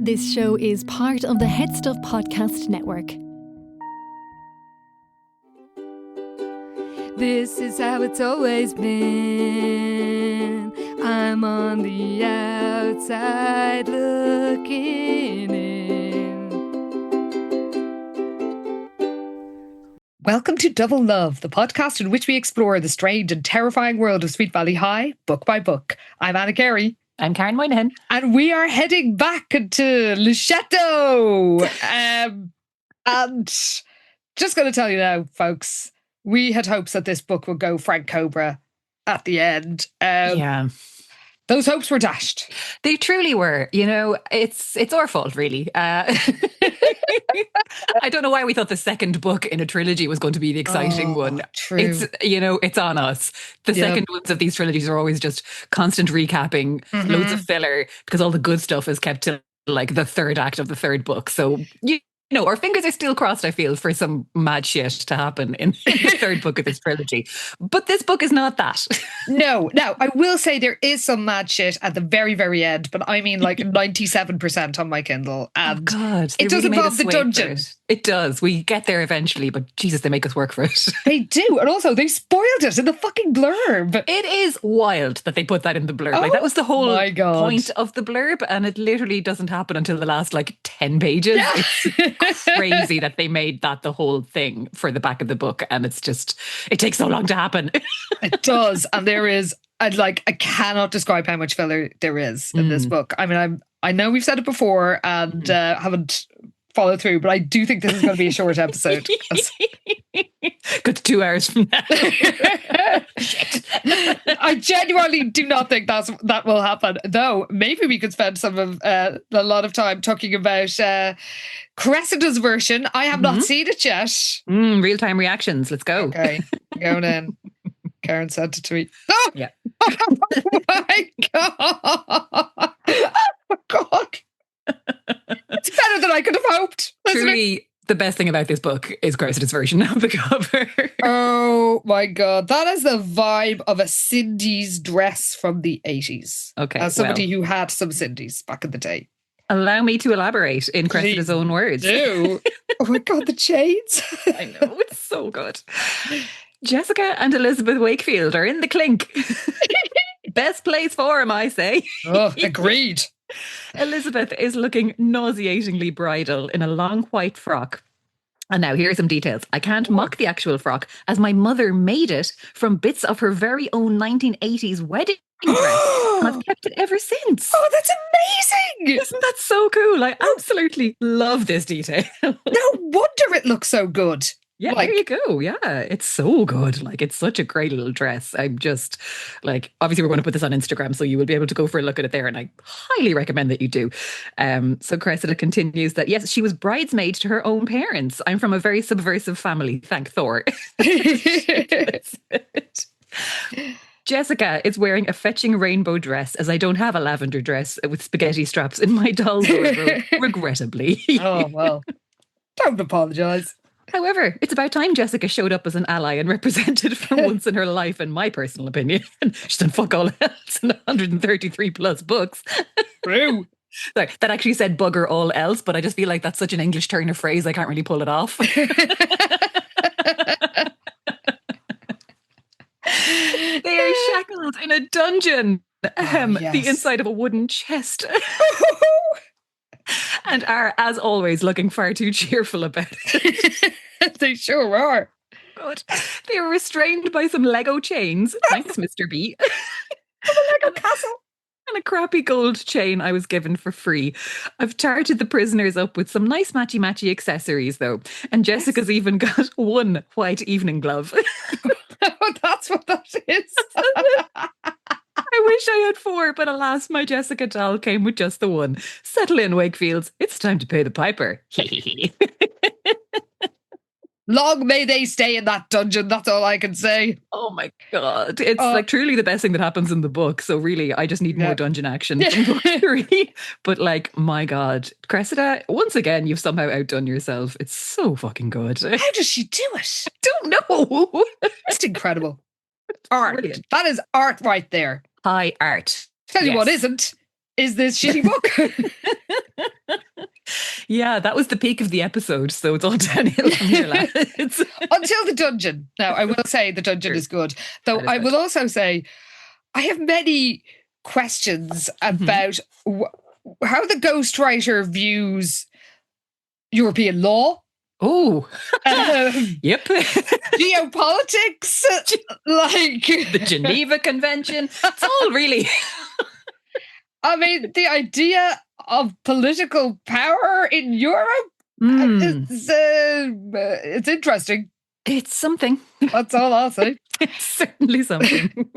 This show is part of the HeadStuff Podcast Network. This is how it's always been. I'm on the outside looking in. Welcome to Double Love, the podcast in which we explore the strange and terrifying world of Sweet Valley High, book by book. I'm Anna Carey. I'm Karen Moynihan. And we are heading back into Le Chateau. And just going to tell you now, folks, we had hopes that this book would go Frank Cobra at the end. Yeah. Those hopes were dashed. They truly were. You know, it's our fault, really. I don't know why we thought the second book in a trilogy was going to be the exciting one. True. It's on us. The second ones of these trilogies are always just constant recapping, loads of filler, because all the good stuff is kept to like the third act of the third book. So, you know, our fingers are still crossed, I feel, for some mad shit to happen in the third book of this trilogy. But this book is not that. No, I will say there is some mad shit at the very, very end, but I mean like 97% on my Kindle. And oh God, it does involve the dungeon. It does. We get there eventually, but Jesus, they make us work for it. They do. And also, they spoiled it in the fucking blurb. It is wild that they put that in the blurb. Like, that was the whole point of the blurb, and it literally doesn't happen until the last, 10 pages. Yeah. It's crazy that they made that the whole thing for the back of the book, and it's just, it takes so long to happen. It does. And there is, I cannot describe how much filler there is in this book. I mean, I know we've said it before and haven't follow through, but I do think this is going to be a short episode. Got 2 hours from now. I genuinely do not think that will happen. Though maybe we could spend a lot of time talking about Cressida's version. I have not seen it yet. Real-time reactions. Let's go. Okay, going in. Karen sent it to me. Oh! Yeah. Oh my God. Oh God. It's better than I could have hoped. Truly, the best thing about this book is Cressida's version of the cover. Oh my God. That is the vibe of a Cindy's dress from the 80s. Okay. As somebody who had some Cindy's back in the day. Allow me to elaborate in Cressida's own words. Do. Oh my God, the chains. I know, it's so good. Jessica and Elizabeth Wakefield are in the clink. Best place for him, I say. Oh, agreed. Elizabeth is looking nauseatingly bridal in a long white frock. And now here are some details. I can't mock the actual frock as my mother made it from bits of her very own 1980s wedding dress. And I've kept it ever since. Oh, that's amazing. Isn't that so cool? I absolutely love this detail. No wonder it looks so good. Yeah, there you go. Yeah, it's so good. It's such a great little dress. I'm just obviously we're going to put this on Instagram, so you will be able to go for a look at it there, and I highly recommend that you do. So Cressida continues that, yes, she was bridesmaid to her own parents. I'm from a very subversive family, thank Thor. Jessica is wearing a fetching rainbow dress, as I don't have a lavender dress with spaghetti straps in my doll's wardrobe, regrettably. Oh, well, don't apologise. However, it's about time Jessica showed up as an ally and represented for once in her life, in my personal opinion. She's done fuck all else in 133 plus books. True. Sorry, that actually said bugger all else, but I just feel like that's such an English turn of phrase, I can't really pull it off. They are shackled in a dungeon. Yes. The inside of a wooden chest. And are, as always, looking far too cheerful about it. They sure are. God. They are restrained by some Lego chains. Thanks, Mr. B. A Lego castle. And a crappy gold chain I was given for free. I've tarted the prisoners up with some nice matchy-matchy accessories, though. And Jessica's even got one white evening glove. Oh, that's what that is. I wish I had 4, but alas, my Jessica doll came with just the one. Settle in, Wakefields. It's time to pay the piper. Long may they stay in that dungeon. That's all I can say. Oh my God. It's truly the best thing that happens in the book. So really, I just need more dungeon action in book 3. But my God, Cressida, once again, you've somehow outdone yourself. It's so fucking good. How does she do it? I don't know. It's incredible. Art. Brilliant. That is art right there. High art. Tell you what isn't, is this shitty book. Yeah, that was the peak of the episode. So it's all downhill from here, lads. Until the dungeon. Now, I will say the dungeon is good. Though I will also say I have many questions about how the ghostwriter views European law. Oh, yep. Geopolitics, like the Geneva Convention. It's all really... I mean, the idea of political power in Europe, it's interesting. It's something. That's all I'll say. It's certainly something.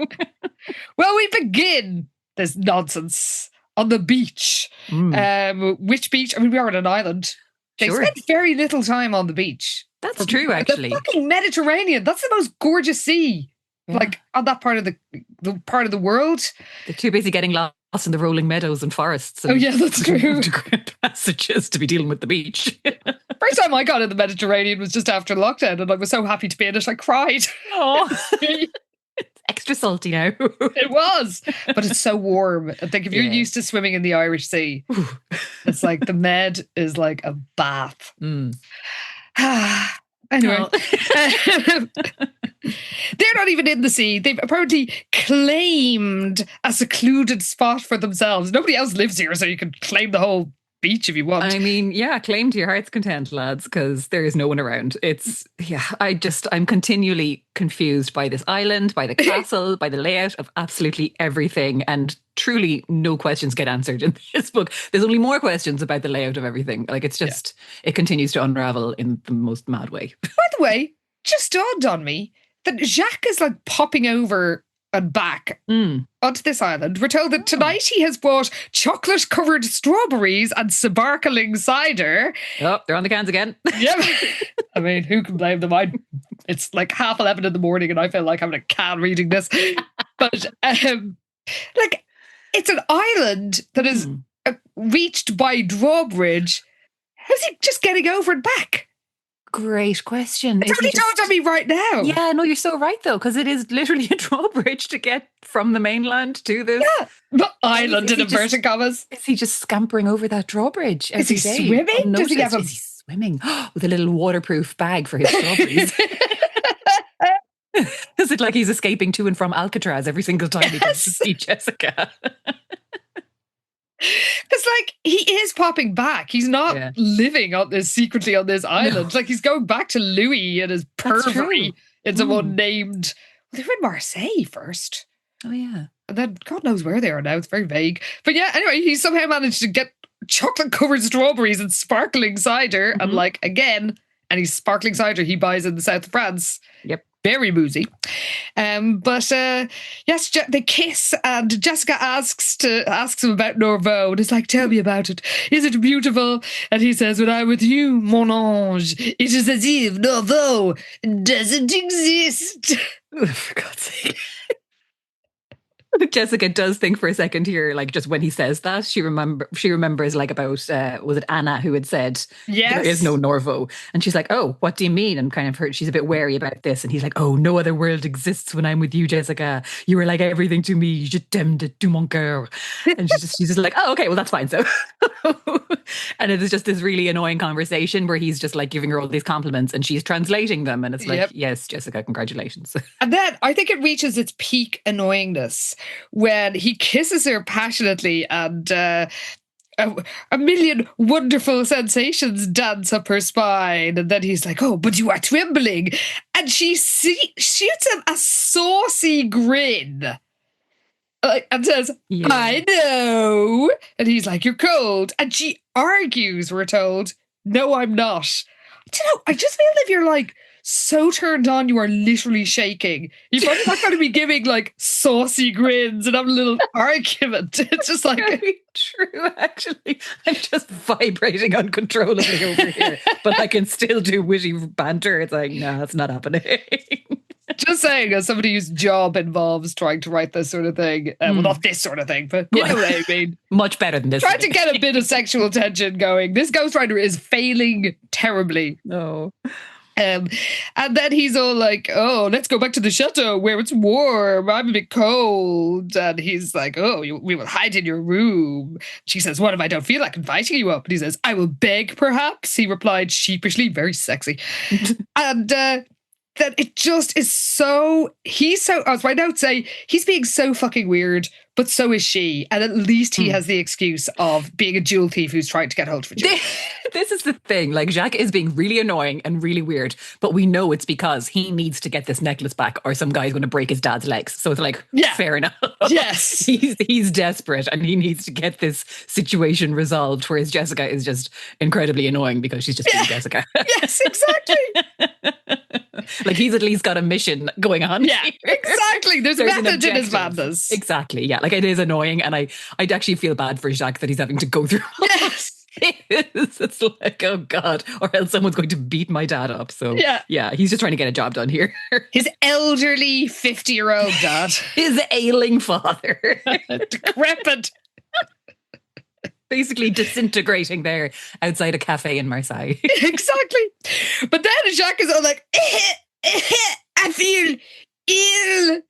Well, we begin this nonsense on the beach. Which beach? I mean, we are on an island. They spend very little time on the beach. That's true, actually. The fucking Mediterranean. That's the most gorgeous sea. Yeah. Like on that part of the part of the world. They're too busy getting lost in the rolling meadows and forests. And that's true. Passages to be dealing with the beach. First time I got in the Mediterranean was just after lockdown, and I was so happy to be in it, I cried. Oh, it's extra salty now. It was, but it's so warm. I think if you're used to swimming in the Irish Sea, it's like the Med is like a bath. Anyway, they're not even in the sea. They've apparently claimed a secluded spot for themselves. Nobody else lives here, so you can claim the whole beach if you want. I mean, claim to your heart's content, lads, because there is no one around. I'm continually confused by this island, by the castle, by the layout of absolutely everything, and truly no questions get answered in this book. There's only more questions about the layout of everything. Like, it's just, it continues to unravel in the most mad way. By the way, just dawned on me that Jacques is like popping over and back onto this island. We're told that tonight he has bought chocolate-covered strawberries and sparkling cider. Oh, they're on the cans again. Yep. I mean, who can blame them? It's like 11:30 in the morning and I feel like having a can reading this. But, like, it's an island that is reached by drawbridge. How's he just getting over and back? Great question. It's only dawned on me right now. Yeah, no, you're so right, though, because it is literally a drawbridge to get from the mainland to this island in inverted commas. Is he just scampering over that drawbridge every day? Is he swimming? Does he have Is he swimming with a little waterproof bag for his strawberries? Is it like he's escaping to and from Alcatraz every single time he comes to see Jessica? Because, like, he is popping back. He's not living secretly on this island. No. Like, he's going back to Louis and his pervery in some unnamed... Well, they were in Marseille first. Oh, yeah. And then God knows where they are now. It's very vague. But yeah, anyway, he somehow managed to get chocolate-covered strawberries and sparkling cider. And, like, again, any sparkling cider he buys in the south of France. Yep. Very woozy. But yes, they kiss and Jessica asks him about Norvaux and is like, tell me about it. Is it beautiful? And he says, when I'm with you, mon ange, it is as if Norvaux doesn't exist. Oh, for God's sake. Jessica does think for a second here, like just when he says that, she remembers like about, was it Anna who had said, there is no Norvaux? And she's like, oh, what do you mean? And kind of she's a bit wary about this. And he's like, oh, no other world exists when I'm with you, Jessica. You were like everything to me. Je t'aime de tout mon cœur. And she's just like, oh, okay, well, that's fine. So, and it's just this really annoying conversation where he's just like giving her all these compliments and she's translating them. And it's like, yes, Jessica, congratulations. And then I think it reaches its peak annoyingness when he kisses her passionately and a million wonderful sensations dance up her spine. And then he's like, oh, but you are trembling. And she shoots him a saucy grin and says, I know. And he's like, you're cold. And she argues, we're told, no, I'm not. I don't know. I just feel if you're like so turned on, you are literally shaking. You're probably not going to be giving like saucy grins and having a little argument. It's just like very true, actually. I'm just vibrating uncontrollably over here, but I can still do witty banter. It's like, no, that's not happening. Just saying, as somebody whose job involves trying to write this sort of thing. Well, not this sort of thing, but you know what I mean. Much better than this. Trying to get a bit of sexual tension going. This ghostwriter is failing terribly. No. And then he's all like, oh, let's go back to the chateau where it's warm. I'm a bit cold. And he's like, oh, we will hide in your room. She says, what if I don't feel like inviting you up? And he says, I will beg, perhaps. He replied sheepishly, very sexy. And that it just is so, as my notes say, he's being so fucking weird, but so is she. And at least he has the excuse of being a jewel thief who's trying to get hold of a jewel. This is the thing. Like, Jacques is being really annoying and really weird, but we know it's because he needs to get this necklace back or some guy's going to break his dad's legs. So it's like, fair enough. Yes. He's desperate and he needs to get this situation resolved, whereas Jessica is just incredibly annoying because she's just being Jessica. Yes, exactly. Like, he's at least got a mission going on. Yeah, here. Exactly. There's method in his madness. Exactly. Yeah. Like, it is annoying. And I actually feel bad for Jacques that he's having to go through all Yes. It's like, oh God, or else someone's going to beat my dad up. So yeah, he's just trying to get a job done here. His elderly 50-year-old dad. His ailing father. Decrepit. Basically disintegrating there outside a cafe in Marseille. Exactly. But then Jacques is all like, I feel ill.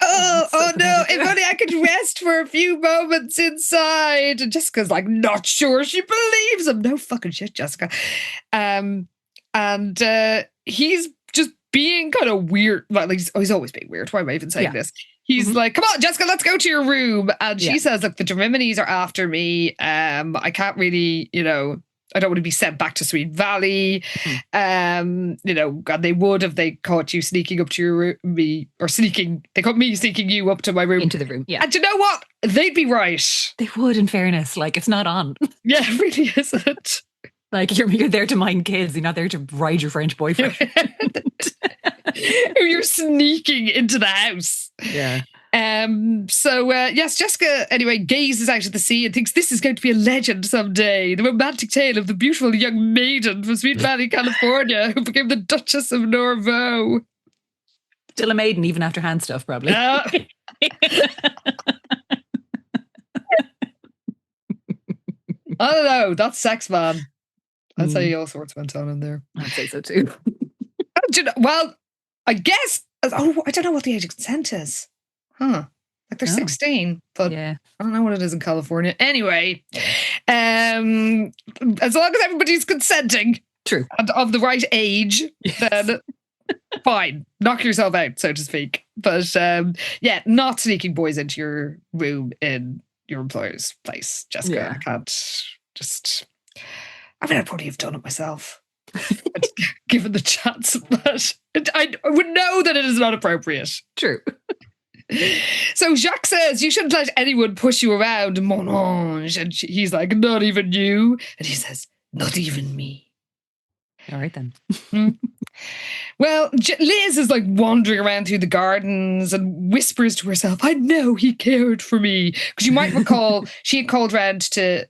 Oh no, if only I could rest for a few moments inside. And Jessica's like, not sure she believes him. No fucking shit, Jessica. And he's just being kind of weird. Well, he's always being weird. Why am I even saying this? He's like, come on, Jessica, let's go to your room. And she says, look, the de Riminis are after me. I can't really, I don't want to be sent back to Sweet Valley. And they would if they caught you sneaking up to your room, they caught me sneaking you up to my room. Into the room, yeah. And you know what? They'd be right. They would, in fairness. Like, it's not on. Yeah, it really isn't. Like, you're there to mind kids. You're not there to ride your French boyfriend. You're sneaking into the house. Yeah. Yes, Jessica, anyway, gazes out at the sea and thinks this is going to be a legend someday. The romantic tale of the beautiful young maiden from Sweet Valley, California, who became the Duchess of Norvaux. Still a maiden, even after hand stuff, probably. I don't know. That's sex, man. I'd say all sorts went on in there. I'd say so too. Well, I guess. I don't know what the age of consent is. Huh. Like they're 16, but I don't know what it is in California. Anyway, as long as everybody's consenting, true, and of the right age, then fine, knock yourself out, so to speak. But not sneaking boys into your room in your employer's place, Jessica. Yeah. I can't just. I mean, I'd probably have done it myself, given the chance, but I would know that it is not appropriate. True. So Jacques says, you shouldn't let anyone push you around, mon ange. And he's like, not even you. And he says, not even me. All right, then. Well, Liz is like wandering around through the gardens and whispers to herself, I know he cared for me. Because you might recall, she had called round to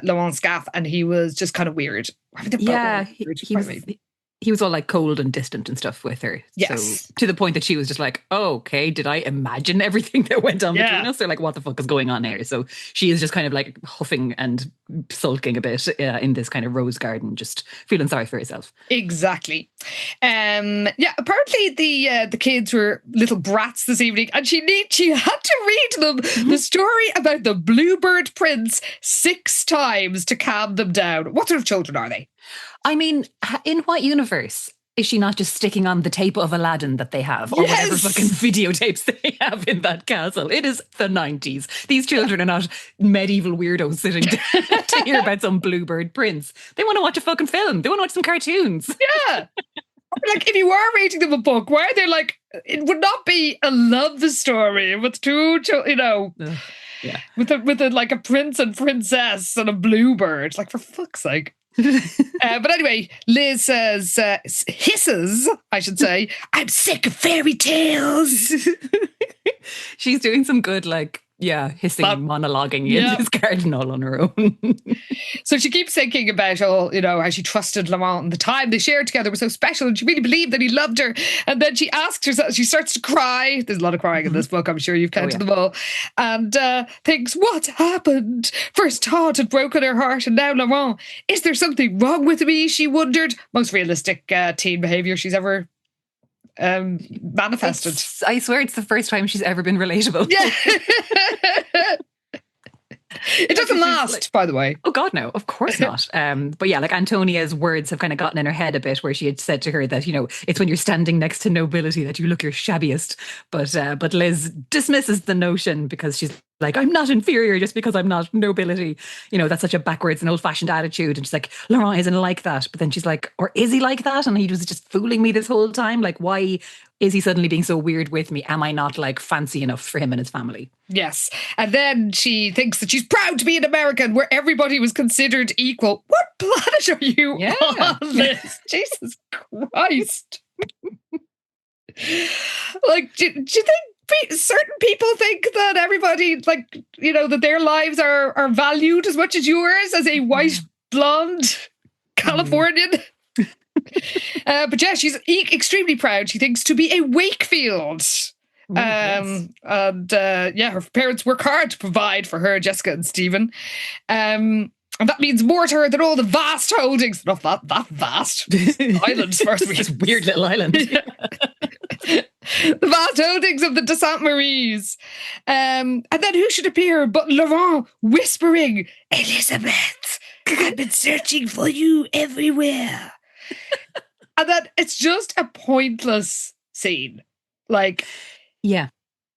Laurent's gaff and he was just kind of weird. He was all like cold and distant and stuff with her. Yes. So to the point that she was just like, oh, okay, did I imagine everything that went on between us? Or like, what the fuck is going on here? So she is just kind of like huffing and sulking a bit in this kind of rose garden, just feeling sorry for herself. Exactly. Apparently the kids were little brats this evening and she had to read them the story about the Bluebird Prince 6 times to calm them down. What sort of children are they? I mean, in what universe is she not just sticking on the tape of Aladdin that they have, or whatever fucking videotapes they have in that castle? It is the 90s. These children are not medieval weirdos sitting to hear about some Bluebird Prince. They want to watch a fucking film. They want to watch some cartoons. Yeah. Like, if you were reading them a book, why are they like, it would not be a love story with two children, with a prince and princess and a bluebird. Like, for fuck's sake. But anyway, Liz says, hisses, I should say, I'm sick of fairy tales. She's doing some good, like, hissing, monologuing in this garden all on her own. So she keeps thinking about how she trusted Laurent and the time they shared together was so special, and she really believed that he loved her. And then she asks herself, she starts to cry. There's a lot of crying in this book, I'm sure you've counted them all. And thinks, what happened? First Todd had broken her heart, and now Laurent. Is there something wrong with me? She wondered. Most realistic teen behaviour she's ever manifested. I swear it's the first time she's ever been relatable. Yeah. It doesn't last, by the way. Oh God, no, of course not. But yeah, like Antonia's words have kind of gotten in her head a bit, where she had said to her that, it's when you're standing next to nobility that you look your shabbiest. But Liz dismisses the notion because she's like, I'm not inferior just because I'm not nobility. That's such a backwards and old-fashioned attitude. And she's like, Laurent isn't like that. But then she's like, or is he like that? And he was just fooling me this whole time. Like, why is he suddenly being so weird with me? Am I not like fancy enough for him and his family? Yes. And then she thinks that she's proud to be an American where everybody was considered equal. What planet are you on, Liz? Jesus Christ. Like, do you think certain people think that everybody, that their lives are valued as much as yours as a white, blonde Californian? But yeah, she's extremely proud. She thinks to be a Wakefield. Her parents work hard to provide for her, Jessica and Stephen. And that means more to her than all the vast holdings. Not that vast. Islands first. This weird little island. The vast holdings of the de Saint Maries. And then who should appear but Laurent whispering, Elizabeth, I've been searching for you everywhere. And then it's just a pointless scene. Like, yeah.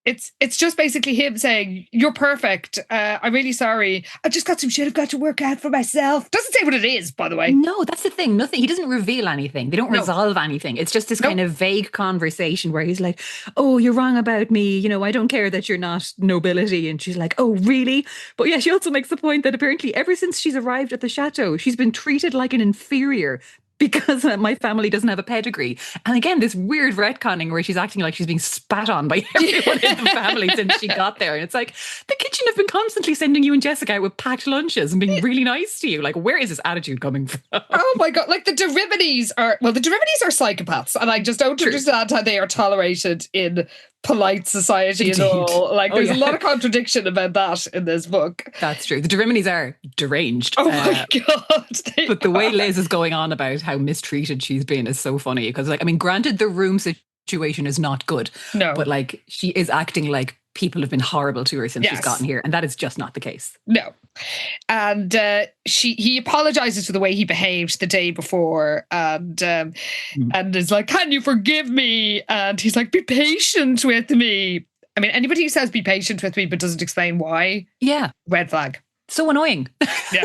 It's just basically him saying, you're perfect. I'm really sorry. I've just got some shit I've got to work out for myself. Doesn't say what it is, by the way. No, that's the thing. Nothing. He doesn't reveal anything. They don't resolve anything. It's just this kind of vague conversation where he's like, oh, you're wrong about me. I don't care that you're not nobility. And she's like, oh, really? But yeah, she also makes the point that apparently ever since she's arrived at the chateau, she's been treated like an inferior because my family doesn't have a pedigree. And again, this weird retconning where she's acting like she's being spat on by everyone in the family since she got there. And it's like, the kitchen have been constantly sending you and Jessica out with packed lunches and being really nice to you. Like, where is this attitude coming from? Oh my God. Like the de Riminis are psychopaths. And I just don't understand how they are tolerated in polite society at all. Like, there's a lot of contradiction about that in this book. That's true. The de Riminis are deranged. Oh my God. But the way Liz is going on about how mistreated she's been is so funny. Because, granted, the room situation is not good. No. But, she is acting like people have been horrible to her since she's gotten here. And that is just not the case. No. And he apologizes for the way he behaved the day before, and is like, can you forgive me? And he's like, be patient with me. I mean, anybody who says be patient with me but doesn't explain why, red flag. So annoying. Yeah.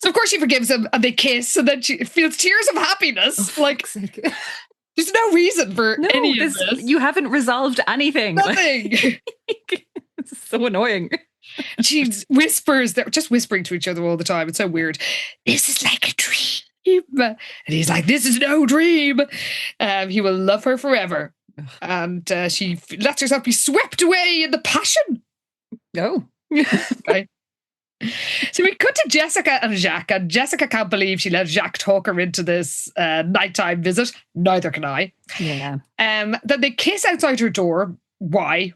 So of course she forgives him and they kiss, and then she feels tears of happiness. There's no reason for any of this. You haven't resolved anything. Nothing. It's so annoying. She whispers, they're just whispering to each other all the time. It's so weird. This is like a dream. And he's like, this is no dream. He will love her forever. And she lets herself be swept away in the passion. Oh. Okay. So we cut to Jessica and Jacques, and Jessica can't believe she let Jacques talk her into this nighttime visit. Neither can I. Yeah. Then they kiss outside her door. Why?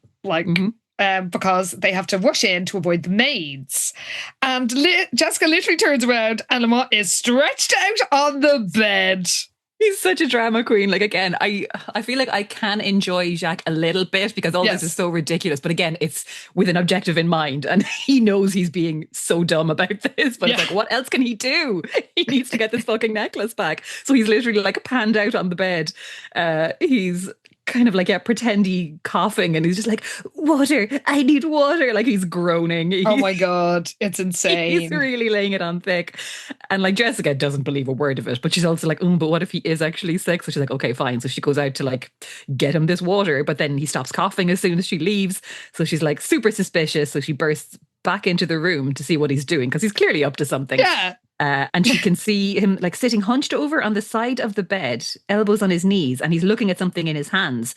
Because they have to rush in to avoid the maids. And Jessica literally turns around and Lamont is stretched out on the bed. He's such a drama queen. Again, I feel like I can enjoy Jacques a little bit because all this is so ridiculous. But again, it's with an objective in mind. And he knows he's being so dumb about this. But it's like, what else can he do? He needs to get this fucking necklace back. So he's literally panned out on the bed. He's kind of pretendy coughing, and he's just like, water, I need water. He's groaning. Oh my God, it's insane. He's really laying it on thick. And Jessica doesn't believe a word of it, but she's also like, but what if he is actually sick? So she's like, okay, fine. So she goes out to get him this water, but then he stops coughing as soon as she leaves. So she's super suspicious. So she bursts back into the room to see what he's doing because he's clearly up to something. Yeah. And she can see him sitting hunched over on the side of the bed, elbows on his knees, and he's looking at something in his hands.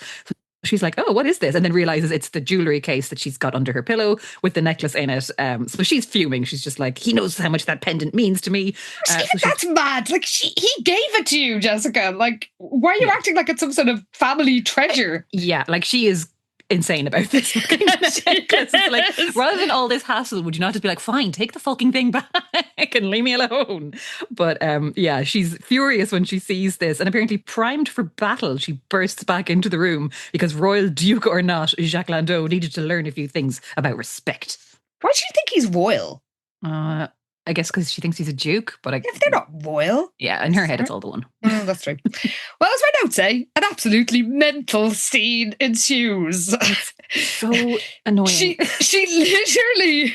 So she's like, oh, what is this? And then realizes it's the jewelry case that she's got under her pillow with the necklace in it. So she's fuming. She's just like, he knows how much that pendant means to me. That's mad. Like, he gave it to you, Jessica. Like, why are you acting like it's some sort of family treasure? Yeah, like she is insane about this fucking necklace. It's like, rather than all this hassle, would you not just be like, fine, take the fucking thing back and leave me alone? But yeah, she's furious when she sees this, and apparently primed for battle, she bursts back into the room because royal duke or not, Jacques Landau needed to learn a few things about respect. Why do you think he's royal? I guess because she thinks he's a duke, but if they're not royal. Yeah, in her head it's all the one. Oh, that's true. Well, as my notes say, an absolutely mental scene ensues. It's so annoying. She literally,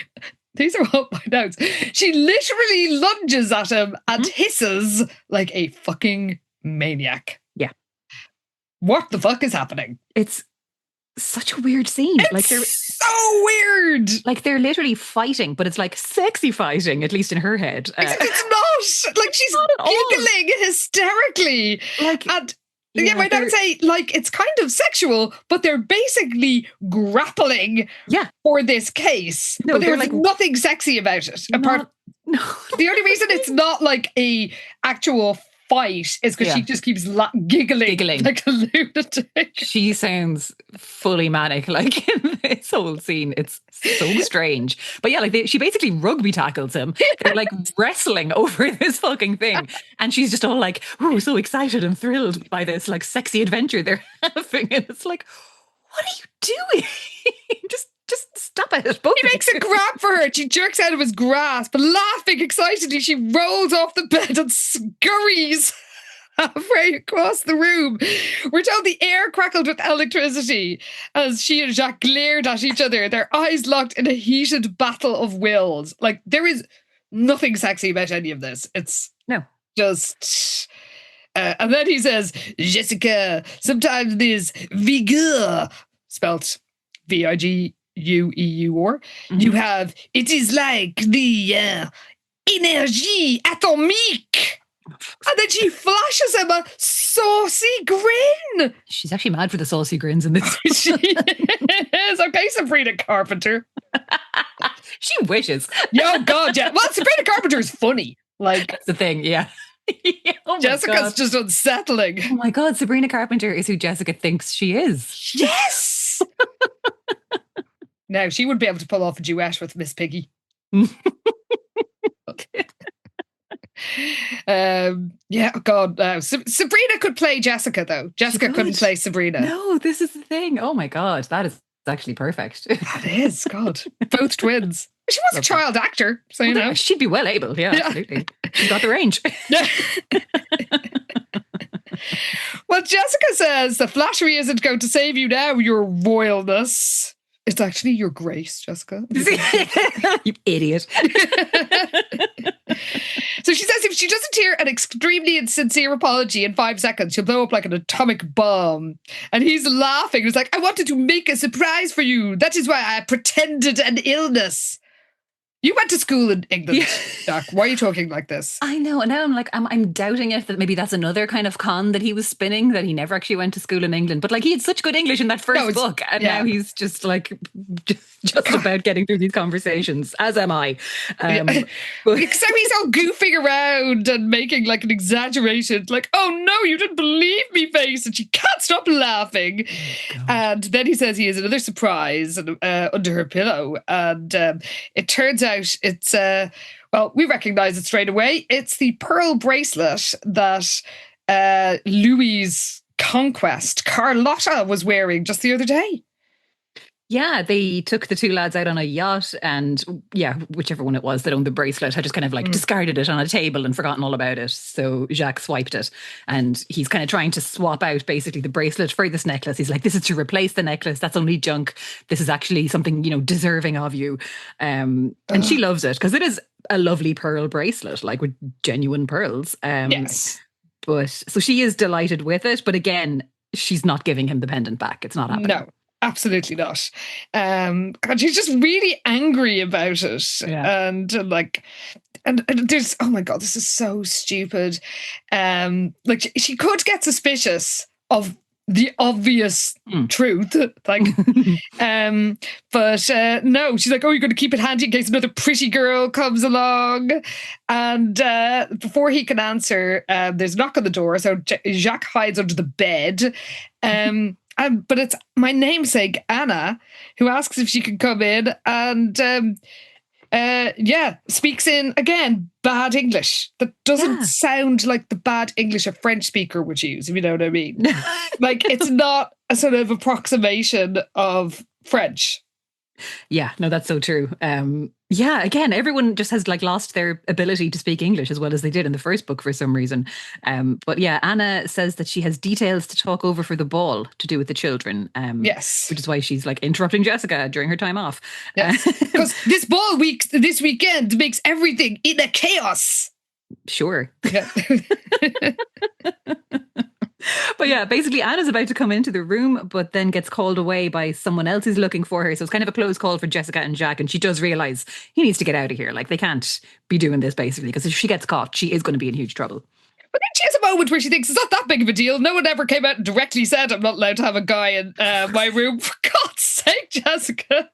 these are all my notes, she literally lunges at him and hisses like a fucking maniac. Yeah. What the fuck is happening? It's such a weird scene. It's so weird. Like they're literally fighting, but it's like sexy fighting, at least in her head. Except it's not. Like she's giggling hysterically. Like, and yeah, my notes say like it's kind of sexual, but they're basically grappling for this case. No, but there's like nothing sexy about it. The only reason it's not like a actual fight is because she just keeps giggling like a lunatic. She sounds fully manic, like in this whole scene. It's so strange. But yeah, like she basically rugby tackles him. They're like wrestling over this fucking thing, and she's just all like, "Oh, so excited and thrilled by this like sexy adventure they're having." And it's like, what are you doing? Just stop it. He makes a grab for her. She jerks out of his grasp, laughing excitedly. She rolls off the bed and scurries halfway across the room. We're told the air crackled with electricity as she and Jacques glared at each other, their eyes locked in a heated battle of wills. Like, there is nothing sexy about any of this. It's just... and then he says, Jessica, sometimes this vigor, spelt V-I-G-U-E-U-R, you have, it is like the énergie atomique. And then she flashes him a saucy grin. She's actually mad for the saucy grins in this. She is. Okay, Sabrina Carpenter. She wishes. Oh, God, yeah. Well, Sabrina Carpenter is funny. Like, that's the thing, yeah. Oh Jessica's just unsettling. Oh my God, Sabrina Carpenter is who Jessica thinks she is. Yes! Now, she would be able to pull off a duet with Miss Piggy. Yeah, oh God. Sabrina could play Jessica, though. Jessica couldn't play Sabrina. No, this is the thing. Oh my God, that is actually perfect. That is, God. Both twins. She was a child actor, so you know. She'd be well able, absolutely. She's got the range. Well, Jessica says the flattery isn't going to save you now, your royalness. It's actually your grace, Jessica. You idiot. So she says if she doesn't hear an extremely insincere apology in 5 seconds, she'll blow up like an atomic bomb. And he's laughing. He's like, I wanted to make a surprise for you. That is why I pretended an illness. You went to school in England, Jack. Why are you talking like this? I know. And now I'm like, I'm doubting it that maybe that's another kind of con that he was spinning, that he never actually went to school in England. But like, he had such good English in that first book. And now he's just like, just about getting through these conversations, as am I. But except he's all goofing around and making like an exaggerated, like, oh no, you didn't believe me face. And she can't stop laughing. Oh, and then he says he has another surprise under her pillow. And it turns out it's well, we recognize it straight away. It's the pearl bracelet that Louis's conquest Carlotta was wearing just the other day. Yeah, they took the two lads out on a yacht, and whichever one it was that owned the bracelet had just kind of like discarded it on a table and forgotten all about it. So Jacques swiped it, and he's kind of trying to swap out basically the bracelet for this necklace. He's like, this is to replace the necklace. That's only junk. This is actually something, deserving of you. And she loves it because it is a lovely pearl bracelet, like with genuine pearls. Yes. But so she is delighted with it. But again, she's not giving him the pendant back. It's not happening. No. Absolutely not. And she's just really angry about it. Yeah. And there's, oh my God, this is so stupid. Like she could get suspicious of the obvious truth. Like, but no, she's like, oh, you're going to keep it handy in case another pretty girl comes along. And before he can answer, there's a knock on the door. So Jacques hides under the bed. But it's my namesake, Anna, who asks if she can come in and speaks in, again, bad English. That doesn't sound like the bad English a French speaker would use, if you know what I mean. Like, it's not a sort of approximation of French. Yeah, no, that's so true. Again, everyone just has like lost their ability to speak English as well as they did in the first book for some reason. But yeah, Anna says that she has details to talk over for the ball to do with the children. Yes. Which is why she's like interrupting Jessica during her time off. Yes. Because this ball week, this weekend makes everything in a chaos. Sure. Yeah. But yeah, basically Anna's about to come into the room, but then gets called away by someone else who's looking for her. So it's kind of a close call for Jessica and Jacques. And she does realise he needs to get out of here. Like, they can't be doing this, basically, because if she gets caught, she is going to be in huge trouble. But then she has a moment where she thinks it's not that big of a deal. No one ever came out and directly said, I'm not allowed to have a guy in my room. For God's sake, Jessica.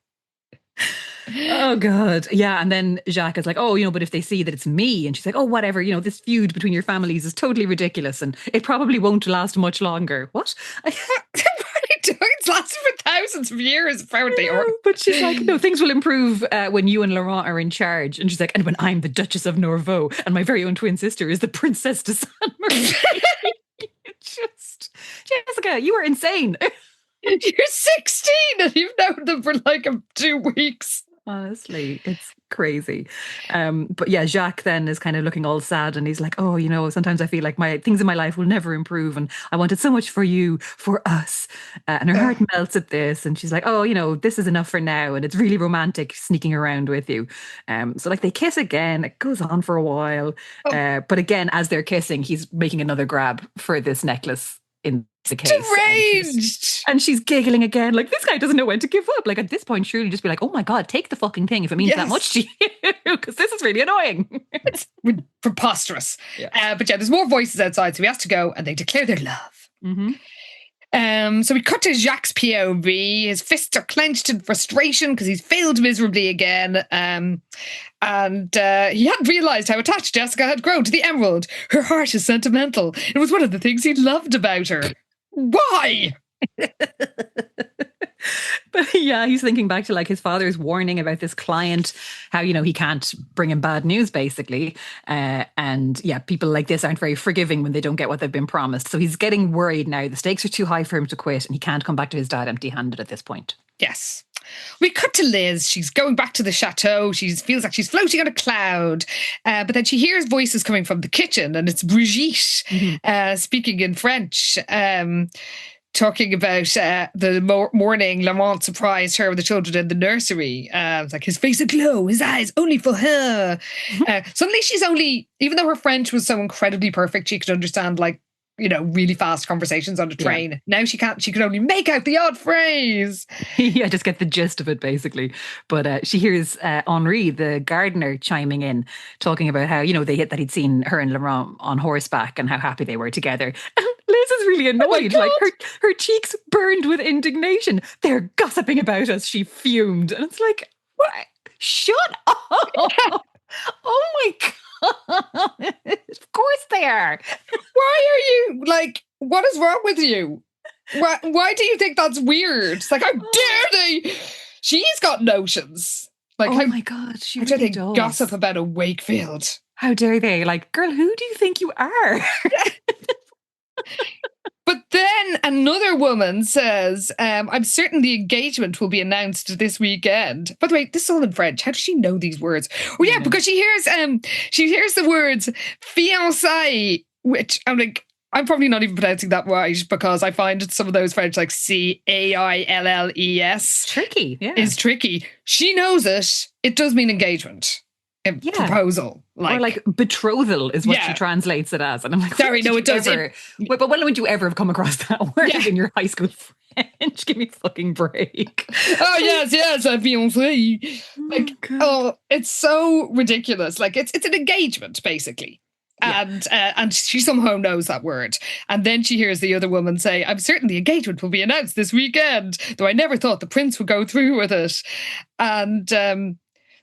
Oh, God. Yeah. And then Jacques is like, oh, but if they see that it's me, and she's like, oh, whatever, this feud between your families is totally ridiculous and it probably won't last much longer. What? What are you doing? It's lasted for thousands of years, apparently. But she's like, no, things will improve when you and Laurent are in charge. And she's like, and when I'm the Duchess of Norvaux and my very own twin sister is the Princess de Saint Marie. Just, Jessica, you are insane. You're 16 and you've known them for like 2 weeks. Honestly, it's crazy. But yeah, Jacques then is kind of looking all sad and he's like, oh, sometimes I feel like my things in my life will never improve and I wanted so much for you, for us. And her heart melts at this and she's like, oh, this is enough for now. And it's really romantic sneaking around with you. So like they kiss again. It goes on for a while. But again, as they're kissing, he's making another grab for this necklace in the case. Deranged! And she's giggling again, like, this guy doesn't know when to give up. Like, at this point, surely just be like, oh my God, take the fucking thing if it means that much to you, because this is really annoying. It's preposterous. Yeah. But yeah, there's more voices outside, so he has to go and they declare their love. Mm-hmm. So we cut to Jacques' POV. His fists are clenched in frustration because he's failed miserably again. And he hadn't realised how attached Jessica had grown to the emerald. Her heart is sentimental. It was one of the things he loved about her. Why? But yeah, he's thinking back to like his father's warning about this client, how, he can't bring him bad news, basically. And yeah, people like this aren't very forgiving when they don't get what they've been promised. So he's getting worried now. The stakes are too high for him to quit and he can't come back to his dad empty-handed at this point. Yes. We cut to Liz. She's going back to the chateau. She feels like she's floating on a cloud. But then she hears voices coming from the kitchen and it's Brigitte speaking in French. Talking about the morning Laurent surprised her with the children in the nursery. It's like his face aglow, his eyes only for her. Suddenly she's only, even though her French was so incredibly perfect, she could understand like, really fast conversations on the train. Yeah. Now she can't, she can only make out the odd phrase. Yeah, just get the gist of it, basically. But she hears Henri, the gardener, chiming in, talking about how, that he'd seen her and Laurent on horseback and how happy they were together. Liz is really annoyed. Like her cheeks burned with indignation. They're gossiping about us, she fumed. And it's like, what? Shut up. Oh my God. Of course they are. Why are you like, what is wrong with you? Why do you think that's weird? It's like, how dare they? She's got notions. Like, oh my God, she really how dare they does. Gossip about a Wakefield? How dare they? Like, girl, who do you think you are? But then another woman says, I'm certain the engagement will be announced this weekend. By the way, this is all in French. How does she know these words? Oh yeah, because she hears the words fiancé, which I'm like, I'm probably not even pronouncing that right because I find some of those French like CAILLES. Tricky, yeah. Is tricky. She knows it. It does mean engagement. Proposal. Or like betrothal is what she translates it as. And I'm like, sorry, no, it does. But when would you ever have come across that word in your high school French? Give me a fucking break. Oh, yes, a fiancé. Like, it's so ridiculous. Like, it's an engagement, basically. And she somehow knows that word. And then she hears the other woman say, I'm certain the engagement will be announced this weekend, though I never thought the prince would go through with it. And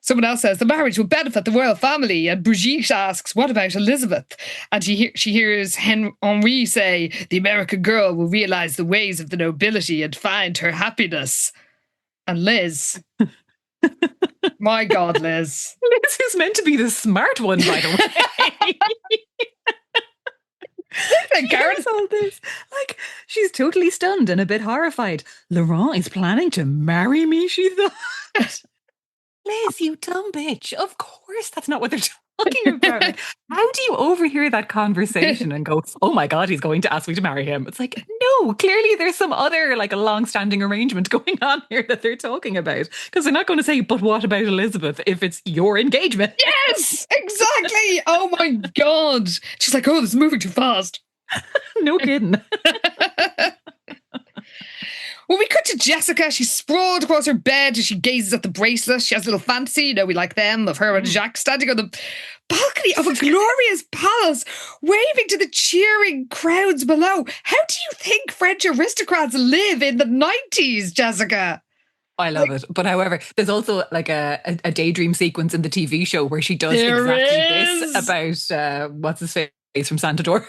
someone else says, the marriage will benefit the royal family. And Brigitte asks, what about Elizabeth? And she hears Henri say, the American girl will realise the ways of the nobility and find her happiness. And Liz... My God, Liz. Liz is meant to be the smart one, by the way. And Karen's all this. Like, she's totally stunned and a bit horrified. Laurent is planning to marry me, she thought. Liz, you dumb bitch. Of course that's not what they're talking about. Like, how do you overhear that conversation and go, oh my God, he's going to ask me to marry him? It's like, no, clearly there's some other like a long-standing arrangement going on here that they're talking about. Because they're not going to say, but what about Elizabeth if it's your engagement? Yes, exactly. Oh my God. She's like, oh, this is moving too fast. No kidding. Well, we cut to Jessica. She's sprawled across her bed as she gazes at the bracelet. She has a little fantasy, we like them, of her and Jacques standing on the balcony of a glorious palace, waving to the cheering crowds below. How do you think French aristocrats live in the 90s, Jessica? I love it. But however, there's also like a daydream sequence in the TV show where she does this about what's his face from Santador.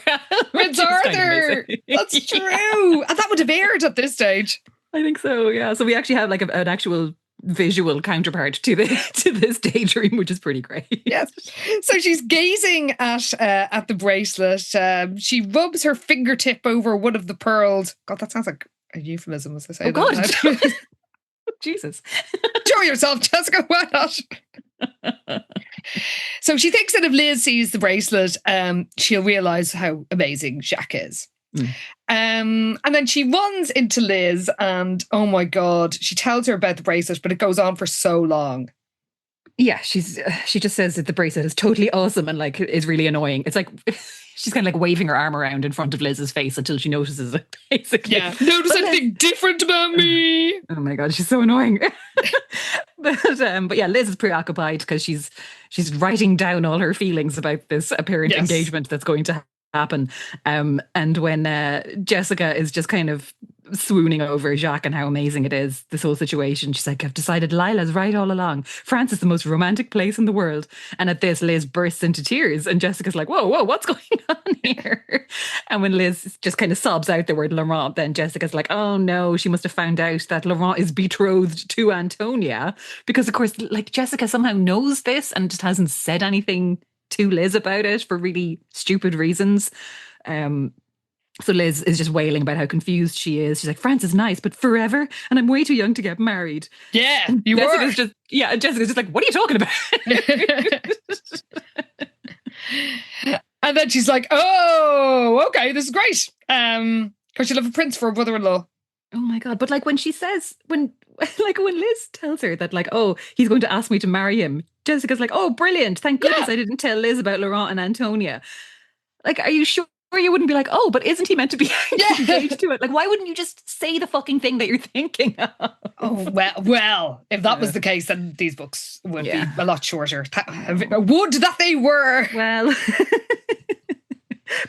Prince Arthur. That's true. And that would have aired at this stage. I think so, yeah. So we actually have like an actual visual counterpart to this daydream, which is pretty great. Yes. So she's gazing at the bracelet. She rubs her fingertip over one of the pearls. God, that sounds like a euphemism as I say. Oh God. Jesus. Enjoy yourself, Jessica. Why not? So she thinks that if Liz sees the bracelet, she'll realise how amazing Jacques is. And then she runs into Liz and, oh my God, she tells her about the bracelet, but it goes on for so long. Yeah, she just says that the bracelet is totally awesome and like is really annoying. It's like she's kind of like waving her arm around in front of Liz's face until she notices it, basically. Yeah, notice anything different about me. Oh my God, she's so annoying. But yeah, Liz is preoccupied because she's writing down all her feelings about this apparent engagement that's going to happen. And when Jessica is just kind of swooning over Jacques and how amazing it is, this whole situation, she's like, I've decided Lila's right all along. France is the most romantic place in the world. And at this, Liz bursts into tears and Jessica's like, whoa, what's going on here? And when Liz just kind of sobs out the word Laurent, then Jessica's like, oh no, she must have found out that Laurent is betrothed to Antonia, because of course, like, Jessica somehow knows this and just hasn't said anything to Liz about it for really stupid reasons. So Liz is just wailing about how confused she is. She's like, France is nice, but forever? And I'm way too young to get married. Yeah, you were. Jessica's just like, what are you talking about? And then she's like, oh, okay, this is great. Because she'll have a prince for a brother-in-law. Oh my God. But like when she says, when Liz tells her that like, oh, he's going to ask me to marry him, Jessica's like, oh, brilliant. Thank goodness I didn't tell Liz about Laurent and Antonia. Like, are you sure you wouldn't be like, oh, but isn't he meant to be engaged to it? Like, why wouldn't you just say the fucking thing that you're thinking of? Oh, well, if that was the case, then these books would be a lot shorter. Would that they were. Well,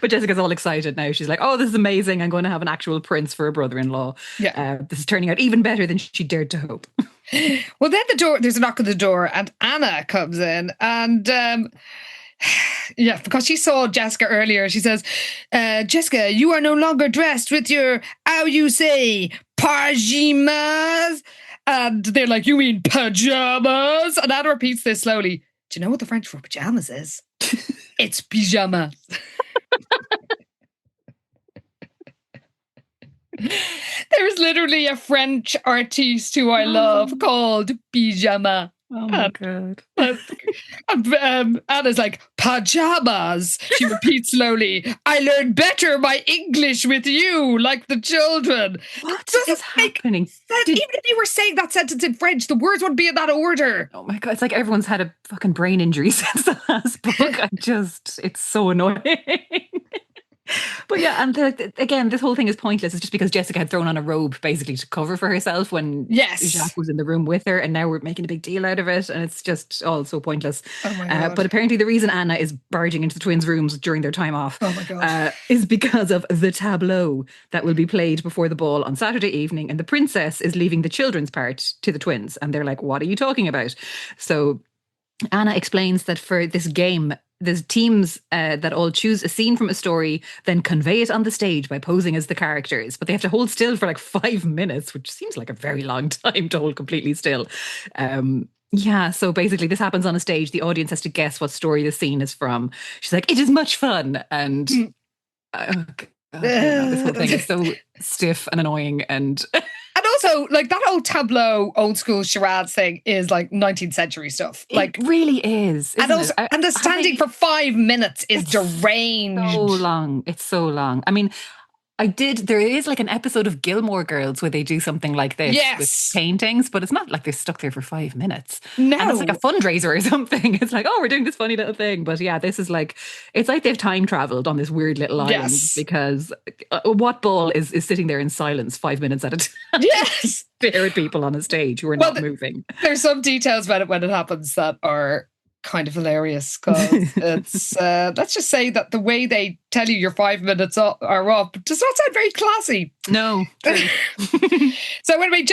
but Jessica's all excited now. She's like, oh, this is amazing. I'm going to have an actual prince for a brother-in-law. Yeah. This is turning out even better than she dared to hope. Well, then there's a knock on the door and Anna comes in and... yeah, because she saw Jessica earlier. She says, Jessica, you are no longer dressed with your, how you say, pajamas. And they're like, you mean pajamas? And Anna repeats this slowly. Do you know what the French for pajamas is? It's pyjama. There's literally a French artiste who I love called Pyjama. Oh my God. Anna's like, pajamas. She repeats slowly, I learned better my English with you, like the children. What is happening? Even if you were saying that sentence in French, the words wouldn't be in that order. Oh my God. It's like everyone's had a fucking brain injury since the last book. It's so annoying. But yeah, and again, this whole thing is pointless. It's just because Jessica had thrown on a robe basically to cover for herself when Jacques was in the room with her, and now we're making a big deal out of it, and it's just all so pointless. Oh my God. But apparently the reason Anna is barging into the twins' rooms during their time off is because of the tableau that will be played before the ball on Saturday evening, and the princess is leaving the children's part to the twins, and they're like, what are you talking about? So Anna explains that for this game, there's teams that all choose a scene from a story, then convey it on the stage by posing as the characters. But they have to hold still for like 5 minutes, which seems like a very long time to hold completely still. So basically this happens on a stage. The audience has to guess what story the scene is from. She's like, it is much fun. And this whole thing is so stiff and annoying. And also, like, that old tableau, old school charades thing is like 19th century stuff. Like, it really is. And also, and the standing for 5 minutes is deranged. So long. It's so long. I mean, there is like an episode of Gilmore Girls where they do something like this with paintings, but it's not like they're stuck there for 5 minutes. No. And it's like a fundraiser or something. It's like, oh, we're doing this funny little thing. But yeah, this is like, it's like they've time traveled on this weird little island because what ball is sitting there in silence 5 minutes at a time? Yes. Stare at people on a stage who are not moving. There's some details about it when it happens that are kind of hilarious, because it's let's just say that the way they tell you your 5 minutes are up does not sound very classy. No. So anyway,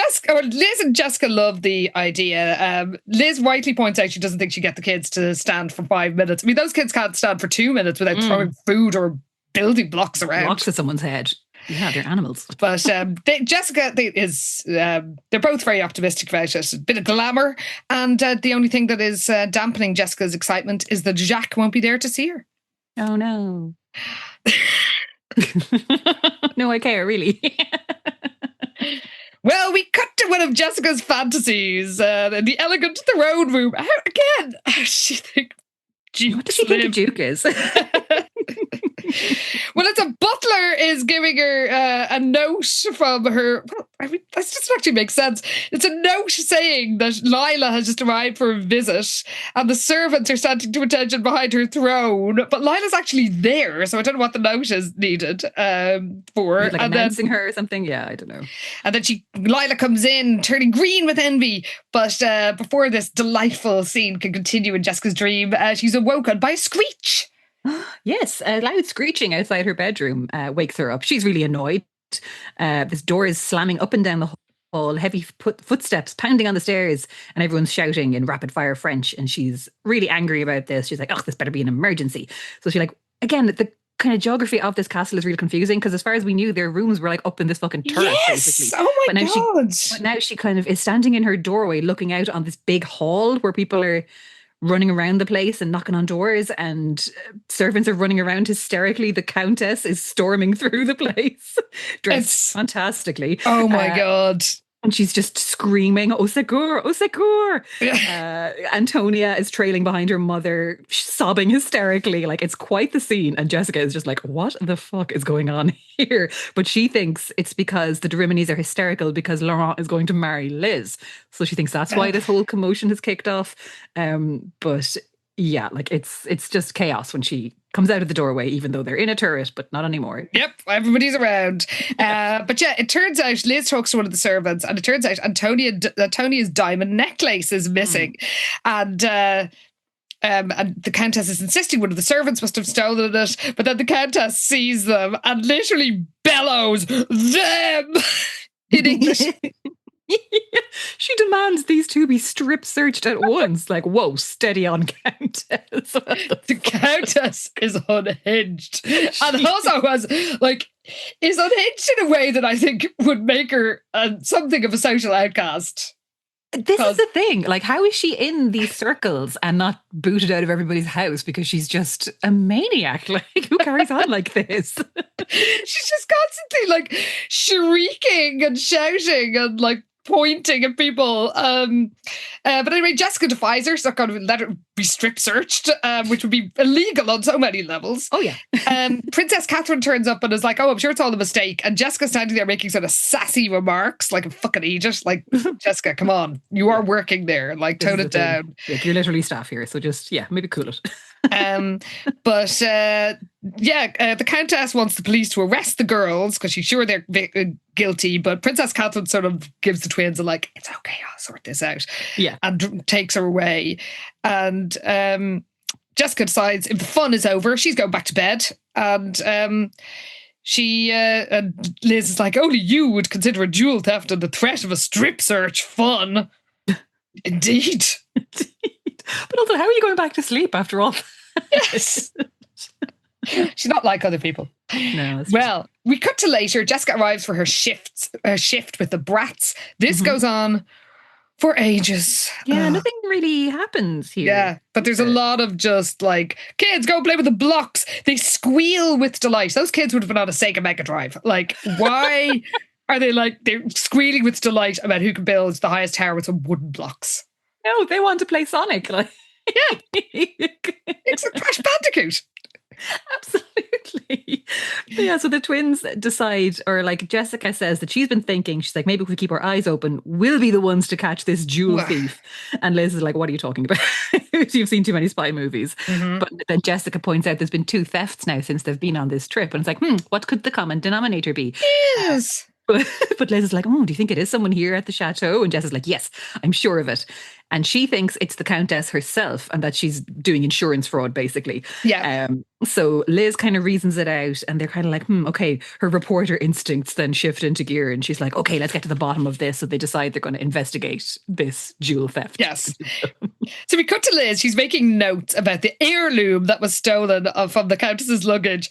Liz and Jessica love the idea. Liz rightly points out she doesn't think she get the kids to stand for 5 minutes. I mean, those kids can't stand for 2 minutes without throwing food or building blocks around. Blocks at someone's head. Yeah, they're animals. But Jessica they're both very optimistic about it. A bit of glamour. And the only thing that is dampening Jessica's excitement is that Jacques won't be there to see her. Oh, no. No, I care, really. Well, we cut to one of Jessica's fantasies, the elegant throne room. Again, she think what does she think a duke is? Well, it's a butler is giving her a note from her. Well, I mean, that doesn't actually make sense. It's a note saying that Lila has just arrived for a visit and the servants are standing to attention behind her throne. But Lila's actually there, so I don't know what the note is needed for. Like announcing her or something? Yeah, I don't know. And then Lila comes in, turning green with envy. But before this delightful scene can continue in Jessica's dream, she's awoken by a screech. Yes, a loud screeching outside her bedroom wakes her up. She's really annoyed. This door is slamming up and down the hall, heavy footsteps pounding on the stairs, and everyone's shouting in rapid fire French. And she's really angry about this. She's like, oh, this better be an emergency. So she's like, again, the kind of geography of this castle is really confusing because as far as we knew, their rooms were like up in this fucking turret, basically. Oh my God. But now she kind of is standing in her doorway looking out on this big hall where people are running around the place and knocking on doors, and servants are running around hysterically. The Countess is storming through the place, dressed fantastically. Oh my God. And she's just screaming, "Au secours, au secours!" Antonia is trailing behind her mother, sobbing hysterically. Like, it's quite the scene. And Jessica is just like, what the fuck is going on here? But she thinks it's because the de Riminis are hysterical because Laurent is going to marry Liz. So she thinks that's why this whole commotion has kicked off. But yeah, like it's just chaos when she comes out of the doorway, even though they're in a turret, but not anymore. Yep, everybody's around. But yeah, it turns out Liz talks to one of the servants, and it turns out Antonia's diamond necklace is missing. And the Countess is insisting one of the servants must have stolen it, but then the Countess sees them and literally bellows, "Them!" in English. She demands these two be strip searched at once. Like, whoa, steady on, Countess. The Countess is unhinged. And also is unhinged in a way that I think would make her something of a social outcast. This is the thing. Like, how is she in these circles and not booted out of everybody's house because she's just a maniac? Like, who carries on like this? She's just constantly like shrieking and shouting and like pointing at people. But anyway, Jessica defies her. She's not going to let her be strip searched, which would be illegal on so many levels. Oh, yeah. Princess Catherine turns up and is like, oh, I'm sure it's all a mistake. And Jessica's standing there making sort of sassy remarks, like a fucking idiot. Like, Jessica, come on. You are working there. Like, tone it down. Like, you're literally staff here. So just, maybe cool it. The Countess wants the police to arrest the girls because she's sure they're guilty. But Princess Catherine sort of gives the twins it's okay, I'll sort this out. Yeah. And takes her away. And Jessica decides if the fun is over, she's going back to bed. And Liz is like, only you would consider a jewel theft and the threat of a strip search fun. Indeed. But also, how are you going back to sleep after all? Yes. She's not like other people. No. Well, we cut to later. Jessica arrives for her shift with the brats. This goes on for ages. Yeah, nothing really happens here. Yeah, but there's a lot of just like, kids, go play with the blocks. They squeal with delight. Those kids would have been on a Sega Mega Drive. Like, why are they're squealing with delight about who can build the highest tower with some wooden blocks? No, they want to play Sonic. Like, yeah, it's a Crash Bandicoot. Absolutely. Yeah, so the twins decide, or like Jessica says that she's been thinking, she's like, maybe if we keep our eyes open, we'll be the ones to catch this jewel thief. And Liz is like, what are you talking about? You've seen too many spy movies. But then Jessica points out there's been 2 thefts now since they've been on this trip. And it's like, what could the common denominator be? Yes. But Liz is like, do you think it is someone here at the chateau? And Jess is like, yes, I'm sure of it. And she thinks it's the Countess herself and that she's doing insurance fraud, basically. Yeah. So Liz kind of reasons it out and they're kind of like, okay, her reporter instincts then shift into gear. And she's like, okay, let's get to the bottom of this. So they decide they're going to investigate this jewel theft. Yes. So we cut to Liz. She's making notes about the heirloom that was stolen from the Countess's luggage.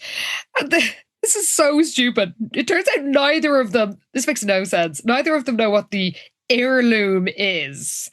And this is so stupid. It turns out neither of them, this makes no sense, neither of them know what the heirloom is.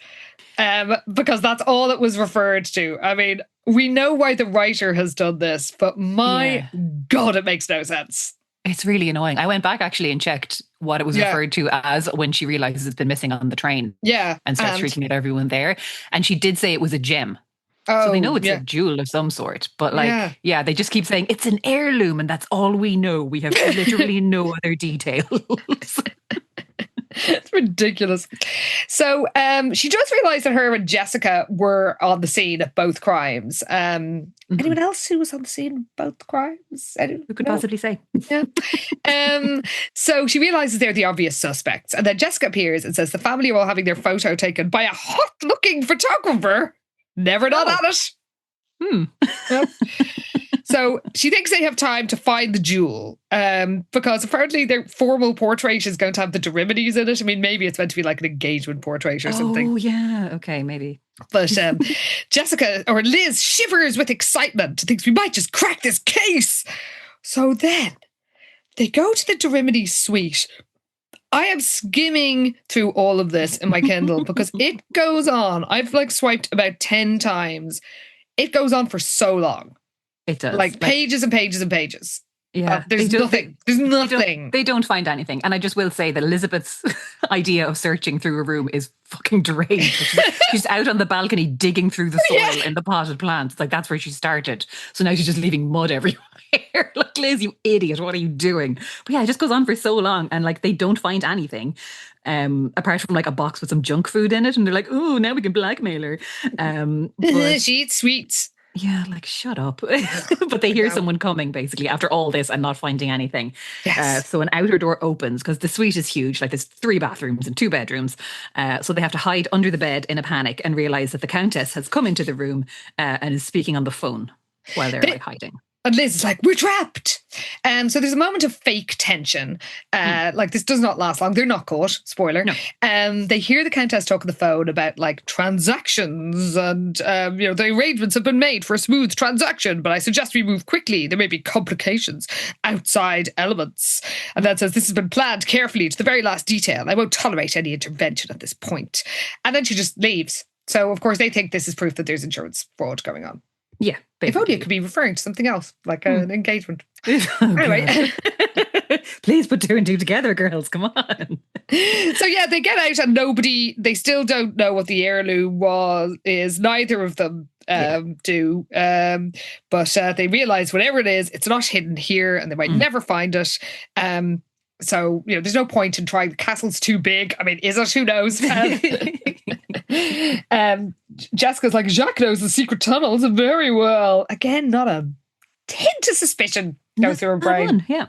Because that's all it was referred to. I mean, we know why the writer has done this, but my God, it makes no sense. It's really annoying. I went back actually and checked what it was referred to as when she realizes it's been missing on the train. Yeah. And starts shrieking at everyone there. And she did say it was a gem. So they know it's a jewel of some sort. But they just keep saying it's an heirloom and that's all we know. We have literally no other details. It's ridiculous. So she does realise that her and Jessica were on the scene of both crimes. Anyone else who was on the scene of both crimes? Who could possibly say? Yeah. So she realises they're the obvious suspects. And then Jessica appears and says the family are all having their photo taken by a hot-looking photographer. Never done at it. Yep. So she thinks they have time to find the jewel because apparently their formal portrait is going to have the de Riminis in it. I mean, maybe it's meant to be like an engagement portrait or something. Oh, yeah. Okay, maybe. But Jessica or Liz shivers with excitement, thinks we might just crack this case. So then they go to the de Rimini suite. I am skimming through all of this in my Kindle because it goes on. I've swiped about 10 times. It goes on for so long. It does. Like pages and pages and pages. Yeah. There's nothing. There's nothing. They don't find anything. And I just will say that Elizabeth's idea of searching through a room is fucking deranged. She's out on the balcony digging through the soil in the potted plants. Like that's where she started. So now she's just leaving mud everywhere. Like, Liz, you idiot, what are you doing? But yeah, it just goes on for so long and they don't find anything. Apart from a box with some junk food in it. And they're like, oh, now we can blackmail her. But she eats sweets. Yeah, shut up. But they hear someone coming basically after all this and not finding anything. Yes. So an outer door opens because the suite is huge. There's 3 bathrooms and 2 bedrooms. So they have to hide under the bed in a panic and realize that the Countess has come into the room and is speaking on the phone while they're hiding. And Liz is like, we're trapped. So there's a moment of fake tension. This does not last long. They're not caught. Spoiler. No. They hear the Countess talk on the phone about transactions and, the arrangements have been made for a smooth transaction, but I suggest we move quickly. There may be complications, outside elements. And then says, this has been planned carefully to the very last detail. I won't tolerate any intervention at this point. And then she just leaves. So, of course, they think this is proof that there's insurance fraud going on. Yeah. Basically. If only it could be referring to something else, like an engagement. Anyway. Please put 2 and 2 together, girls. Come on. So yeah, they get out and they still don't know what the heirloom is. Neither of them do. But they realise whatever it is, it's not hidden here and they might never find it. So, there's no point in trying. The castle's too big. I mean, is it? Who knows? Jessica's like, Jacques knows the secret tunnels very well. Again, not a hint of suspicion goes through her brain. Yeah.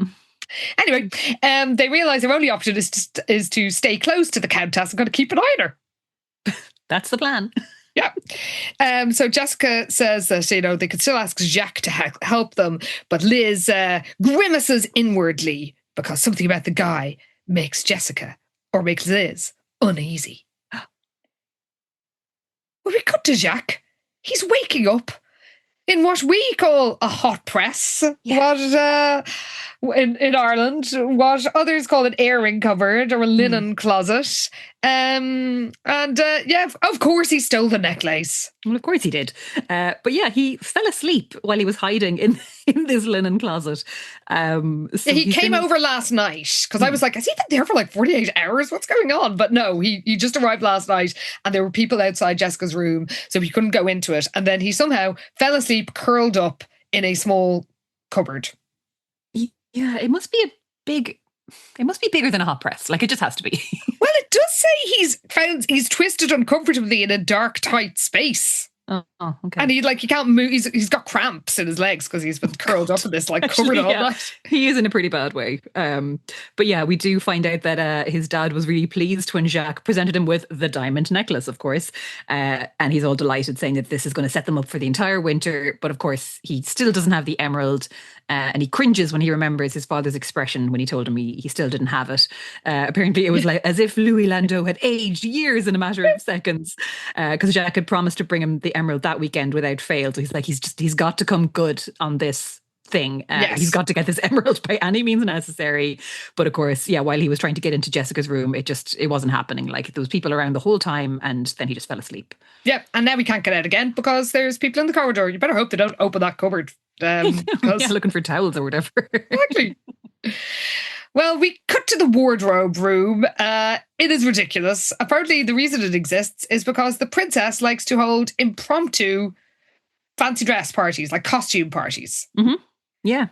Anyway, they realise their only option is to stay close to the Countess and kind of keep an eye on her. That's the plan. Yeah. So Jessica says that, they could still ask Jacques to help them, but Liz grimaces inwardly because something about the guy makes Liz uneasy. Well, we cut to Jacques. He's waking up in what we call a hot press. Yeah. What in Ireland, what others call an airing cupboard or a linen closet. Of course he stole the necklace. Well, of course he did. But yeah, he fell asleep while he was hiding in this linen closet. So he came over last night because I was like, has he been there for like 48 hours? What's going on? But no, he just arrived last night and there were people outside Jessica's room, so he couldn't go into it. And then he somehow fell asleep, curled up in a small cupboard. Yeah, it must be bigger than a hot press. Like, it just has to be. Well, it does say he's twisted uncomfortably in a dark, tight space. Oh, okay. And he can't move. He's got cramps in his legs because he's been curled up in this cupboard all night. He is in a pretty bad way. But yeah, we do find out that his dad was really pleased when Jacques presented him with the diamond necklace, of course. And he's all delighted, saying that this is going to set them up for the entire winter. But of course, he still doesn't have the emerald. And he cringes when he remembers his father's expression when he told him he still didn't have it. Apparently, it was like as if Louis Landau had aged years in a matter of seconds, because Jacques had promised to bring him the emerald that weekend without fail. So he's like, he's got to come good on this thing. Yes. He's got to get this emerald by any means necessary. But of course, while he was trying to get into Jessica's room, it wasn't happening. Like, there was people around the whole time, and then he just fell asleep. Yeah, and now we can't get out again because there's people in the corridor. You better hope they don't open that cupboard. Looking for towels or whatever. Exactly. Well, we cut to the wardrobe room. It is ridiculous. Apparently, the reason it exists is because the princess likes to hold impromptu fancy dress parties, like costume parties. Mm-hmm. Yeah,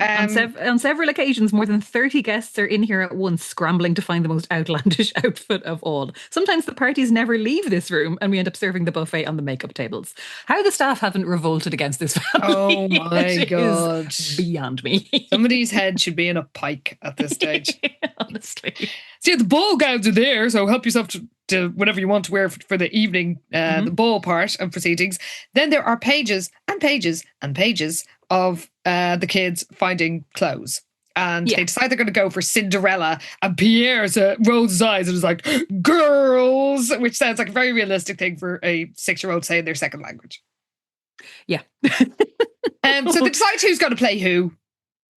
on several occasions, more than 30 guests are in here at once, scrambling to find the most outlandish outfit of all. Sometimes the parties never leave this room, and we end up serving the buffet on the makeup tables. How the staff haven't revolted against this family, oh my God, is beyond me. Somebody's head should be in a pike at this stage. Honestly. See, the ball gowns are there, so help yourself to whatever you want to wear for the evening, the ball part of proceedings. Then there are pages and pages and pages of the kids finding clothes. And they decide they're going to go for Cinderella. And Pierre rolls his eyes and is like, girls, which sounds like a very realistic thing for a 6-year-old to say in their second language. Yeah. So they decide who's going to play who.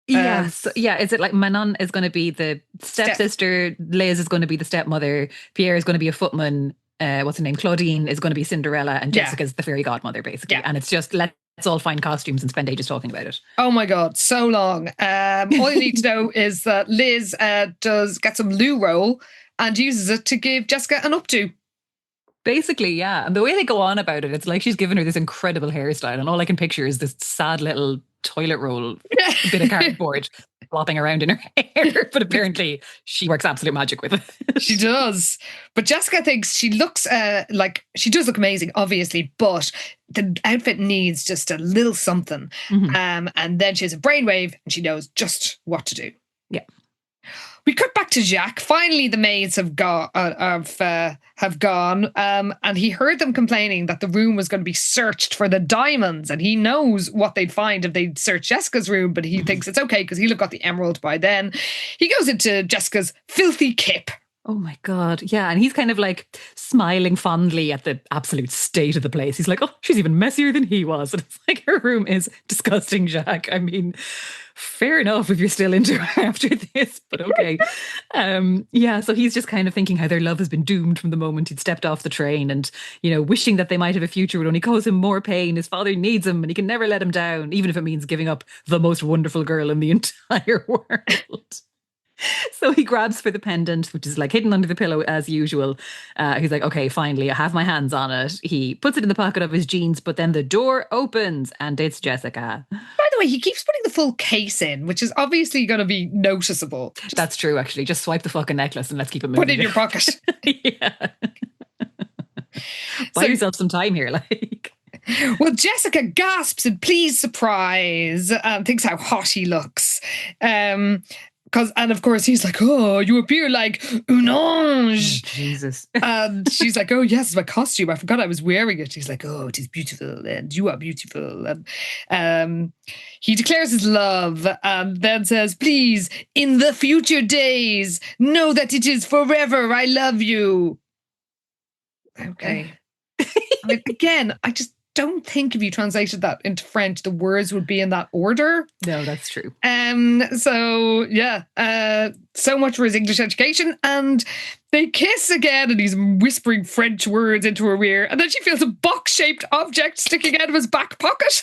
Yes. Is it like Manon is going to be the stepsister, Liz is going to be the stepmother, Pierre is going to be a footman, what's her name? Claudine is going to be Cinderella, and Jessica's the fairy godmother, basically. Yeah. And it's just, let's all find costumes and spend ages talking about it. Oh my God, so long. All you need to know is that Liz does get some loo roll and uses it to give Jessica an updo. Basically, yeah. And the way they go on about it, it's like she's given her this incredible hairstyle, and all I can picture is this sad little toilet roll bit of cardboard flopping around in her hair. But apparently she works absolute magic with it. She does. But Jessica thinks she looks like, she does look amazing, obviously, but the outfit needs just a little something. Mm-hmm. And then she has a brainwave and she knows just what to do. Yeah. We cut back to Jacques. Finally, the maids have gone, and he heard them complaining that the room was going to be searched for the diamonds, and he knows what they'd find if they'd search Jessica's room, but he thinks it's okay because he'll have got the emerald by then. He goes into Jessica's filthy kip. Oh my God. Yeah. And he's kind of like smiling fondly at the absolute state of the place. He's like, oh, she's even messier than he was. And it's like, her room is disgusting, Jacques. I mean, fair enough if you're still into her after this, but okay. So he's just kind of thinking how their love has been doomed from the moment he'd stepped off the train, and, wishing that they might have a future would only cause him more pain. His father needs him and he can never let him down, even if it means giving up the most wonderful girl in the entire world. So he grabs for the pendant, which is like hidden under the pillow as usual. He's like, okay, finally, I have my hands on it. He puts it in the pocket of his jeans, but then the door opens and it's Jessica. By the way, he keeps putting the full case in, which is obviously going to be noticeable. That's true, actually. Just swipe the fucking necklace and let's keep it moving. Put it in your pocket. Yeah. Buy yourself some time here, like. Well, Jessica gasps in pleased surprise and thinks how hot he looks. And of course he's like, oh, you appear like un ange. Oh, Jesus. And she's like, oh yes, it's my costume. I forgot I was wearing it. He's like, oh, it is beautiful and you are beautiful. And he declares his love and then says, please, in the future days, know that it is forever. I love you. Okay. I mean, again, I just don't think if you translated that into French, the words would be in that order. No, that's true. So yeah, so much for his English education. And they kiss again, and he's whispering French words into her ear. And then she feels a box-shaped object sticking out of his back pocket.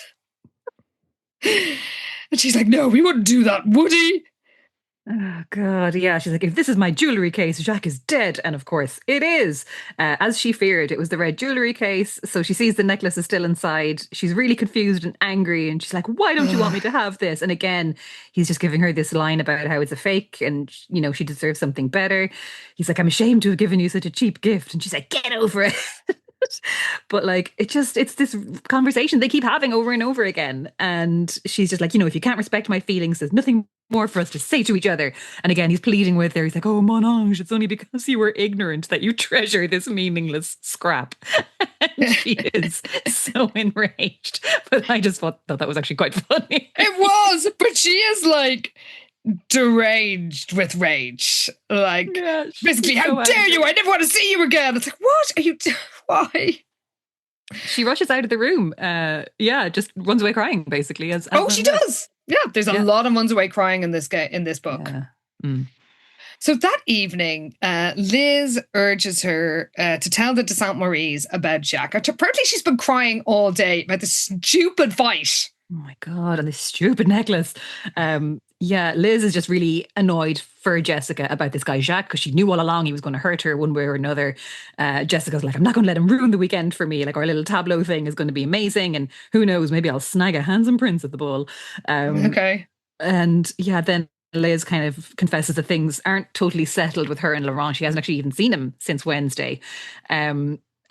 And she's like, no, we wouldn't do that, would he? Oh, God, yeah. She's like, if this is my jewellery case, Jacques is dead. And of course, it is. As she feared, it was the red jewellery case. So she sees the necklace is still inside. She's really confused and angry. And she's like, why don't you want me to have this? And again, he's just giving her this line about how it's a fake and, you know, she deserves something better. He's like, I'm ashamed to have given you such a cheap gift. And she's like, get over it. But like, it's this conversation they keep having over and over again. And she's just like, you know, if you can't respect my feelings, there's nothing more for us to say to each other. And again, he's pleading with her. He's like, oh, mon ange, it's only because you were ignorant that you treasure this meaningless scrap. And she is so enraged. But I just thought that was actually quite funny. It was, but she is like deranged with rage. Like, yeah, basically, how dare you? I never want to see you again. It's like, what are you doing? Why? She rushes out of the room. Just runs away crying, basically. She does. Yeah, there's a lot of runs away crying in this book. Yeah. Mm. So that evening, Liz urges her to tell the de Saint Maurice about Jacques. Apparently, she's been crying all day about this stupid fight. Oh my God, and this stupid necklace. Liz is just really annoyed for Jessica about this guy Jacques, because she knew all along he was going to hurt her one way or another. Jessica's like, I'm not going to let him ruin the weekend for me. Like, our little tableau thing is going to be amazing, and who knows, maybe I'll snag a handsome prince at the ball. Okay. And then Liz kind of confesses that things aren't totally settled with her and Laurent. She hasn't actually even seen him since Wednesday.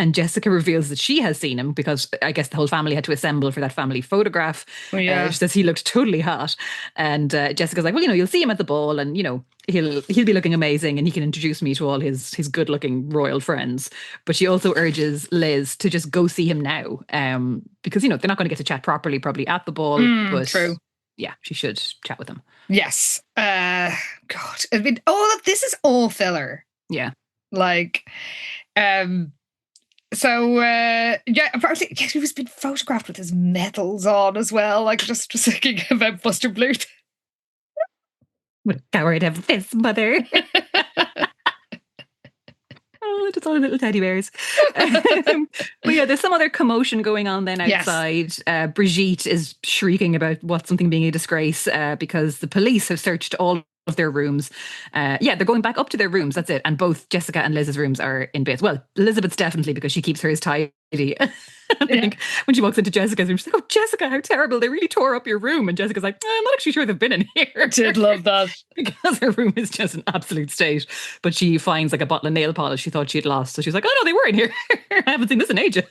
And Jessica reveals that she has seen him because I guess the whole family had to assemble for that family photograph. Oh, yeah. She says he looked totally hot. And Jessica's like, well, you know, you'll see him at the ball and, you know, he'll be looking amazing and he can introduce me to all his good-looking royal friends. But she also urges Liz to just go see him now because, you know, they're not going to get to chat properly probably at the ball. But true. Yeah, she should chat with him. Yes. God. I mean, all of this is all filler. Yeah. Like, So, apparently he was being photographed with his medals on as well. Like, just thinking about Buster Bluth. What a coward of this mother. Oh, just all the little teddy bears. But yeah, there's some other commotion going on then outside. Yes. Brigitte is shrieking about something being a disgrace because the police have searched all of their rooms. They're going back up to their rooms, that's it. And both Jessica and Liz's rooms are in bits. Well, Elizabeth's definitely, because she keeps hers tidy. I think when she walks into Jessica's room, she's like, oh, Jessica, how terrible. They really tore up your room. And Jessica's like, I'm not actually sure they've been in here. I did love that. Because her room is just an absolute state. But she finds like a bottle of nail polish she thought she'd lost. So she's like, oh no, they were in here. I haven't seen this in ages.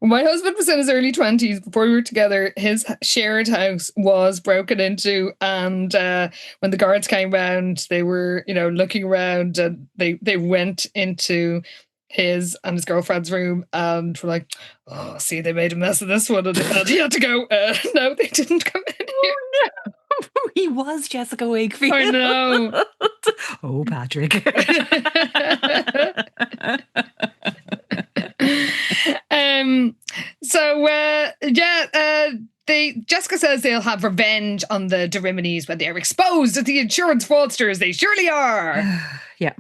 My husband was in his early 20s. Before we were together, his shared house was broken into, and when the guards came round, they were, you know, looking around, and they went into his and his girlfriend's room and were like, oh, see, they made a mess of this one, and he had to go. No, they didn't come in here. Oh, no. He was Jessica Wakefield. I know. Oh, Patrick. Jessica says they'll have revenge on the de Riminis when they're exposed as the insurance fraudsters. They surely are. Yeah.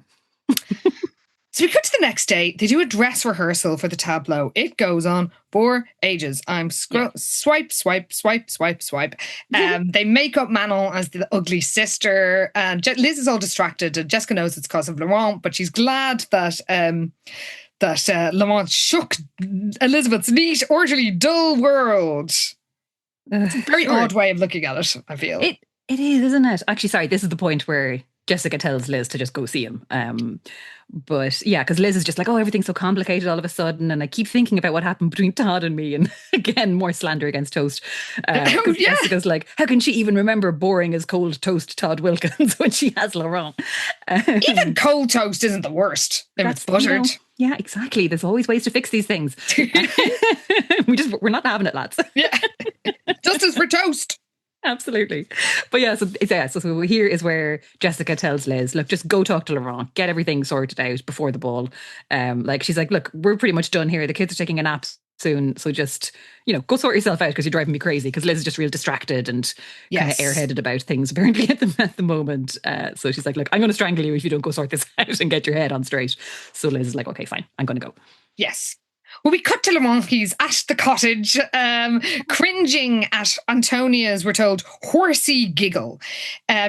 So we cut to the next day. They do a dress rehearsal for the tableau. It goes on for ages. I'm swipe. They make up Manon as the ugly sister. And Liz is all distracted. And Jessica knows it's because of Laurent, but she's glad that Laurent shook Elizabeth's neat, orderly, dull world. It's a very odd way of looking at it, I feel. It is, isn't it? Actually, sorry, this is the point where Jessica tells Liz to just go see him. But yeah, because Liz is just like, oh, everything's so complicated all of a sudden. And I keep thinking about what happened between Todd and me. And again, more slander against Toast. Jessica's like, how can she even remember boring as cold toast Todd Wilkins when she has Laurent? Even cold toast isn't the worst. It's buttered. Yeah, exactly. There's always ways to fix these things. We're not having it, lads. Yeah. Justice for toast. Absolutely. But yeah, so here is where Jessica tells Liz, look, just go talk to Laurent, get everything sorted out before the ball. She's like, look, we're pretty much done here. The kids are taking a nap soon. So just, go sort yourself out because you're driving me crazy. Because Liz is just real distracted and kind of airheaded about things apparently at the moment. So she's like, look, I'm going to strangle you if you don't go sort this out and get your head on straight. So Liz is like, okay, fine, I'm going to go. Yes. Well, we cut to Laurent. He's at the cottage, cringing at Antonia's, we're told, horsey giggle.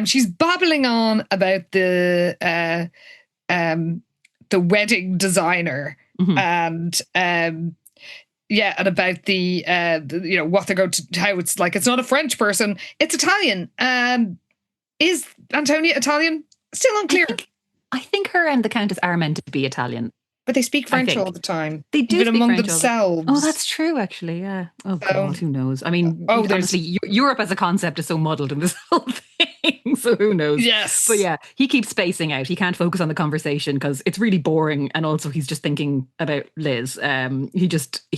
She's babbling on about the wedding designer and about the what they're going to, how it's like, it's not a French person, it's Italian. Is Antonia Italian? Still unclear. I think her and the Countess are meant to be Italian. But they speak French all the time. They do even speak among French themselves. Oh, that's true, actually, yeah. Oh, God, who knows? I mean, honestly, Europe as a concept is so muddled in this whole thing, so who knows? Yes. But yeah, he keeps spacing out. He can't focus on the conversation because it's really boring, and also he's just thinking about Liz. He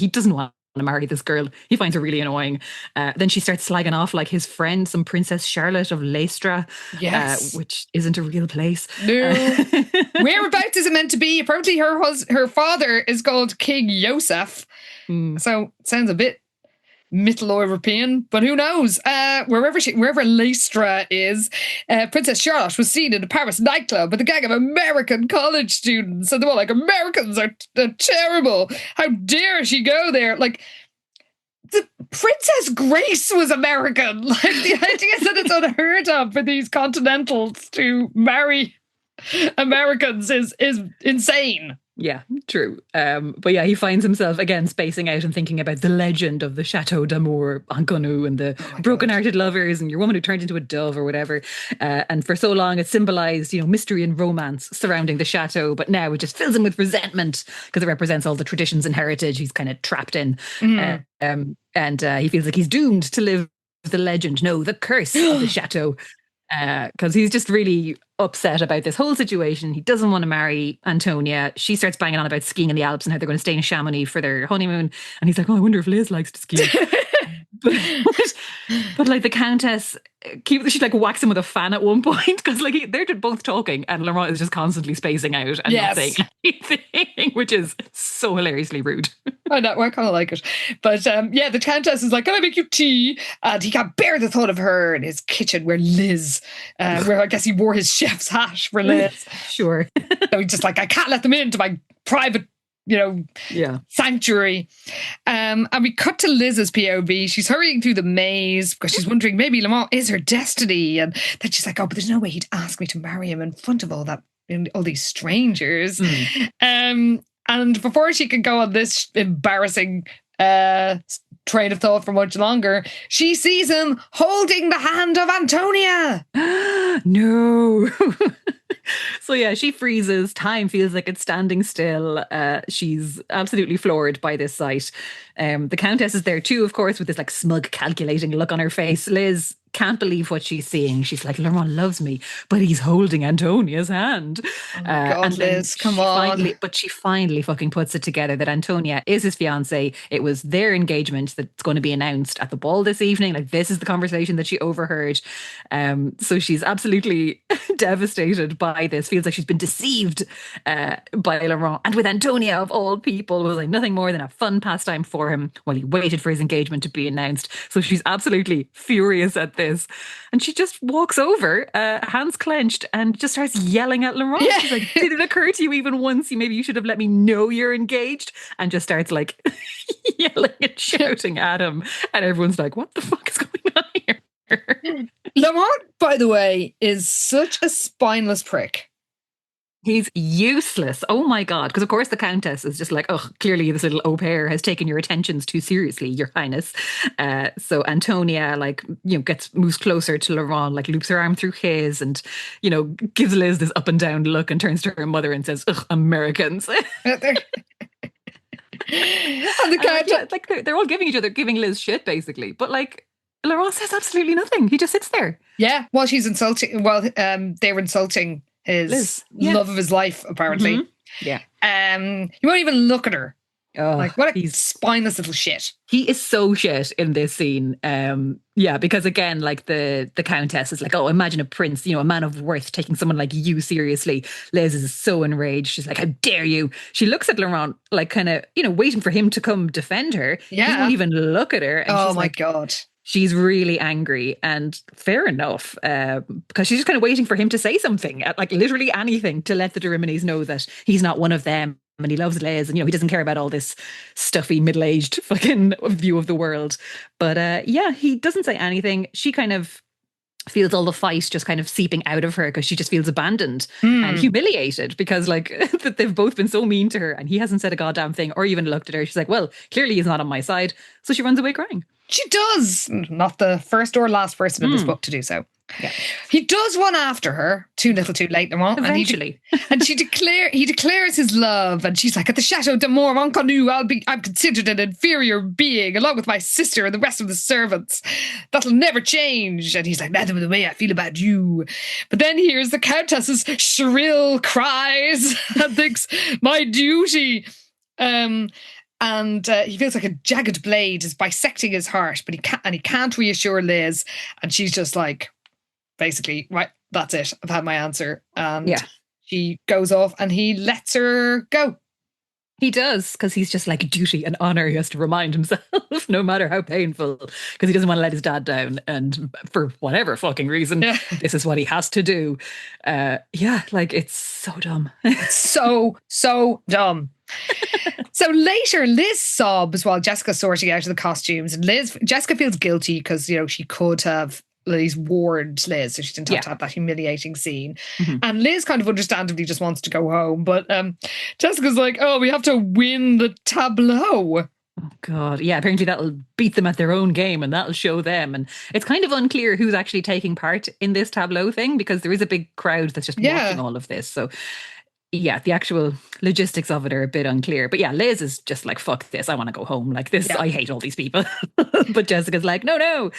doesn't want to marry this girl. He finds her really annoying. Then she starts slagging off like his friend, some Princess Charlotte of Leicester, which isn't a real place. No. Whereabouts is it meant to be? Apparently her father is called King Joseph. So it sounds a bit Middle European, but who knows? Wherever Leicester is, Princess Charlotte was seen in a Paris nightclub with a gang of American college students, and they were like, Americans are terrible. How dare she go there? Like, the Princess Grace was American. Like, the idea that it's unheard of for these continentals to marry Americans is insane. Yeah, true. But yeah, he finds himself again spacing out and thinking about the legend of the Chateau d'Amour en Canu and the broken-hearted lovers and your woman who turned into a dove or whatever. And for so long it symbolised, mystery and romance surrounding the chateau. But now it just fills him with resentment because it represents all the traditions and heritage he's kind of trapped in. And he feels like he's doomed to live the legend, no, the curse of the chateau. Because he's just really upset about this whole situation. He doesn't want to marry Antonia. She starts banging on about skiing in the Alps and how they're going to stay in Chamonix for their honeymoon. And he's like, oh, I wonder if Liz likes to ski. but like the Countess, she like whacks him with a fan at one point because like they're both talking and Laurent is just constantly spacing out and not saying anything, which is so hilariously rude. I know, I kind of like it. But the Countess is like, can I make you tea? And he can't bear the thought of her in his kitchen where I guess he wore his chef's hat for Liz. Sure. So he's just like, I can't let them into my private sanctuary. And we cut to Liz's POV. She's hurrying through the maze because she's wondering maybe Laurent is her destiny. And then she's like, oh, but there's no way he'd ask me to marry him in front of all these strangers. And before she can go on this embarrassing train of thought for much longer, she sees him holding the hand of Antonia. No. So yeah, she freezes. Time feels like it's standing still. She's absolutely floored by this sight. The Countess is there too, of course, with this like smug, calculating look on her face. Liz can't believe what she's seeing. She's like, Laurent loves me, but he's holding Antonia's hand. Oh my God, Liz, come on. But she finally fucking puts it together that Antonia is his fiancée. It was their engagement that's going to be announced at the ball this evening. Like, this is the conversation that she overheard. So she's absolutely devastated by this. Feels like she's been deceived by Laurent. And with Antonia, of all people, was like nothing more than a fun pastime for him while he waited for his engagement to be announced. So she's absolutely furious at this. this. And she just walks over, hands clenched, and just starts yelling at Laurent. Yeah. She's like, did it occur to you even once? Maybe you should have let me know you're engaged. And just starts like yelling and shouting at him. And everyone's like, what the fuck is going on here? Laurent, by the way, is such a spineless prick. He's useless. Oh my God. Because of course the Countess is just like, oh, clearly this little au pair has taken your attentions too seriously, Your Highness. So Antonia, like, moves closer to Laurent, like loops her arm through his and, gives Liz this up and down look and turns to her mother and says, ugh, Americans. And the Countess, they're all giving Liz shit basically. But like, Laurent says absolutely nothing. He just sits there. Yeah, while she's insulting, they were insulting his love of his life, apparently. Mm-hmm. Yeah. He won't even look at her. Oh, like, what a spineless little shit. He is so shit in this scene. Because again, like the Countess is like, oh, imagine a prince, a man of worth taking someone like you seriously. Liz is so enraged. She's like, how dare you? She looks at Laurent, like kind of, waiting for him to come defend her. Yeah. He won't even look at her. And oh she's my like, God. She's really angry, and fair enough, because she's just kind of waiting for him to say something, like literally anything, to let the de Riminis know that he's not one of them and he loves Liz, and he doesn't care about all this stuffy middle-aged fucking view of the world. But he doesn't say anything. She kind of feels all the fight just kind of seeping out of her because she just feels abandoned and humiliated because like that they've both been so mean to her and he hasn't said a goddamn thing or even looked at her. She's like, well, clearly he's not on my side. So she runs away crying. She does. Not the first or last person in this book to do so. Yeah. He does one after her, too little too late, Laurent. Eventually. And he declares his love, and she's like, at the Chateau de Mort Inconnu, I'm considered an inferior being, along with my sister and the rest of the servants. That'll never change. And he's like, that's the way I feel about you. But then he hears the Countess's shrill cries and thinks, my duty. And he feels like a jagged blade is bisecting his heart, but he can't reassure Liz. And she's just like, basically, right, that's it. I've had my answer. And she goes off and he lets her go. He does, because he's just like duty and honor. He has to remind himself, no matter how painful, because he doesn't want to let his dad down. And for whatever fucking reason, this is what he has to do. Like it's so dumb. It's so dumb. So later, Liz sobs while Jessica's sorting out the costumes. And Jessica feels guilty because, she could have Liz warned Liz, so she didn't have to have that humiliating scene. Mm-hmm. And Liz kind of understandably just wants to go home. But Jessica's like, oh, we have to win the tableau. Oh, God. Yeah, apparently that'll beat them at their own game and that'll show them. And it's kind of unclear who's actually taking part in this tableau thing because there is a big crowd that's just watching all of this. So yeah, the actual logistics of it are a bit unclear. But yeah, Liz is just like, fuck this, I want to go home. Like this, I hate all these people. But Jessica's like, no.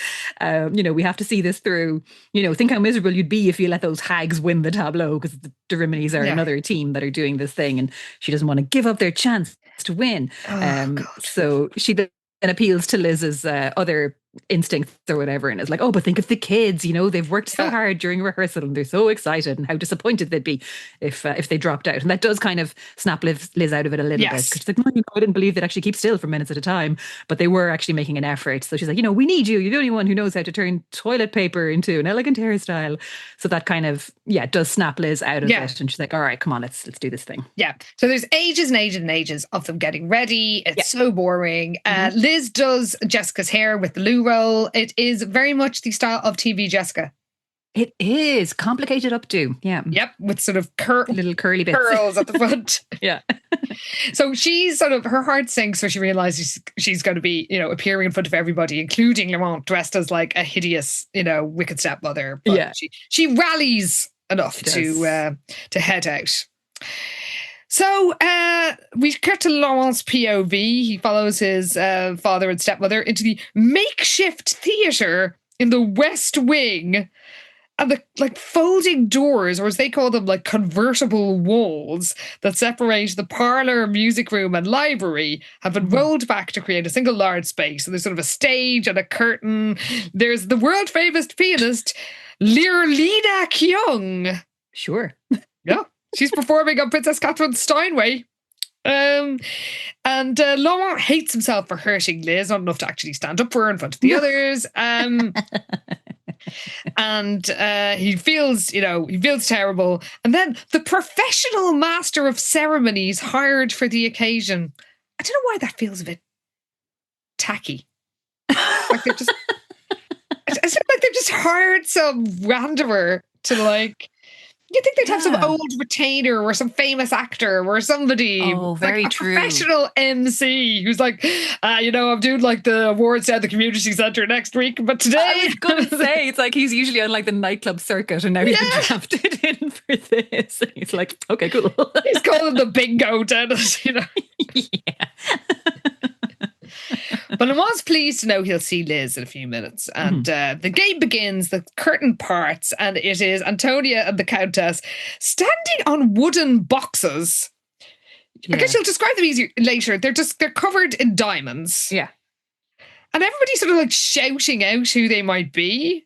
We have to see this through. Think how miserable you'd be if you let those hags win the tableau, because the de Riminis are another team that are doing this thing and she doesn't want to give up their chance to win. So she then appeals to Liz's other instincts or whatever and is like, oh, but think of the kids, they've worked so hard during rehearsal and they're so excited, and how disappointed they'd be if they dropped out. And that does kind of snap Liz out of it a little bit, because she's like, I didn't believe they'd actually keep still for minutes at a time, but they were actually making an effort. So she's like, we need you. You're the only one who knows how to turn toilet paper into an elegant hairstyle. So that kind of does snap Liz out of it, and she's like, all right, come on, let's do this thing. So there's ages and ages and ages of them getting ready. It's so boring. Liz does Jessica's hair with the loo roll. It is very much the style of TV Jessica. It is complicated updo. Yep, with sort of little curly bits. Curls at the front. So she's her heart sinks when she realizes she's going to be, appearing in front of everybody, including Laurent, dressed as like a hideous, wicked stepmother. But she rallies enough to head out. So we cut to Laurent's POV. He follows his father and stepmother into the makeshift theatre in the West Wing. And the folding doors, or as they call them, like convertible walls that separate the parlour, music room and library, have been rolled back to create a single large space. So there's sort of a stage and a curtain. There's the world famous pianist Lirlina Kyung. Sure. Yeah. She's performing on Princess Catherine's Steinway. And Laurent hates himself for hurting Liz, not enough to actually stand up for her in front of the others. And he feels terrible. And then the professional master of ceremonies hired for the occasion. I don't know why that feels a bit tacky. Like they're just, it's like they've just hired some randomer to like. You think they'd have some old retainer or some famous actor or somebody, Oh, very like a true. professional MC who's like, I'm doing like the awards down at the community centre next week, but today I was going to say, it's like he's usually on like the nightclub circuit and now he's been drafted in for this. And he's like, okay, cool. He's calling the bingo tennis, Yeah. But Laurent's pleased to know he'll see Liz in a few minutes. And the game begins, the curtain parts, and it is Antonia and the Countess standing on wooden boxes. I guess you'll describe them easier later. They're covered in diamonds. Yeah. And everybody's sort of like shouting out who they might be.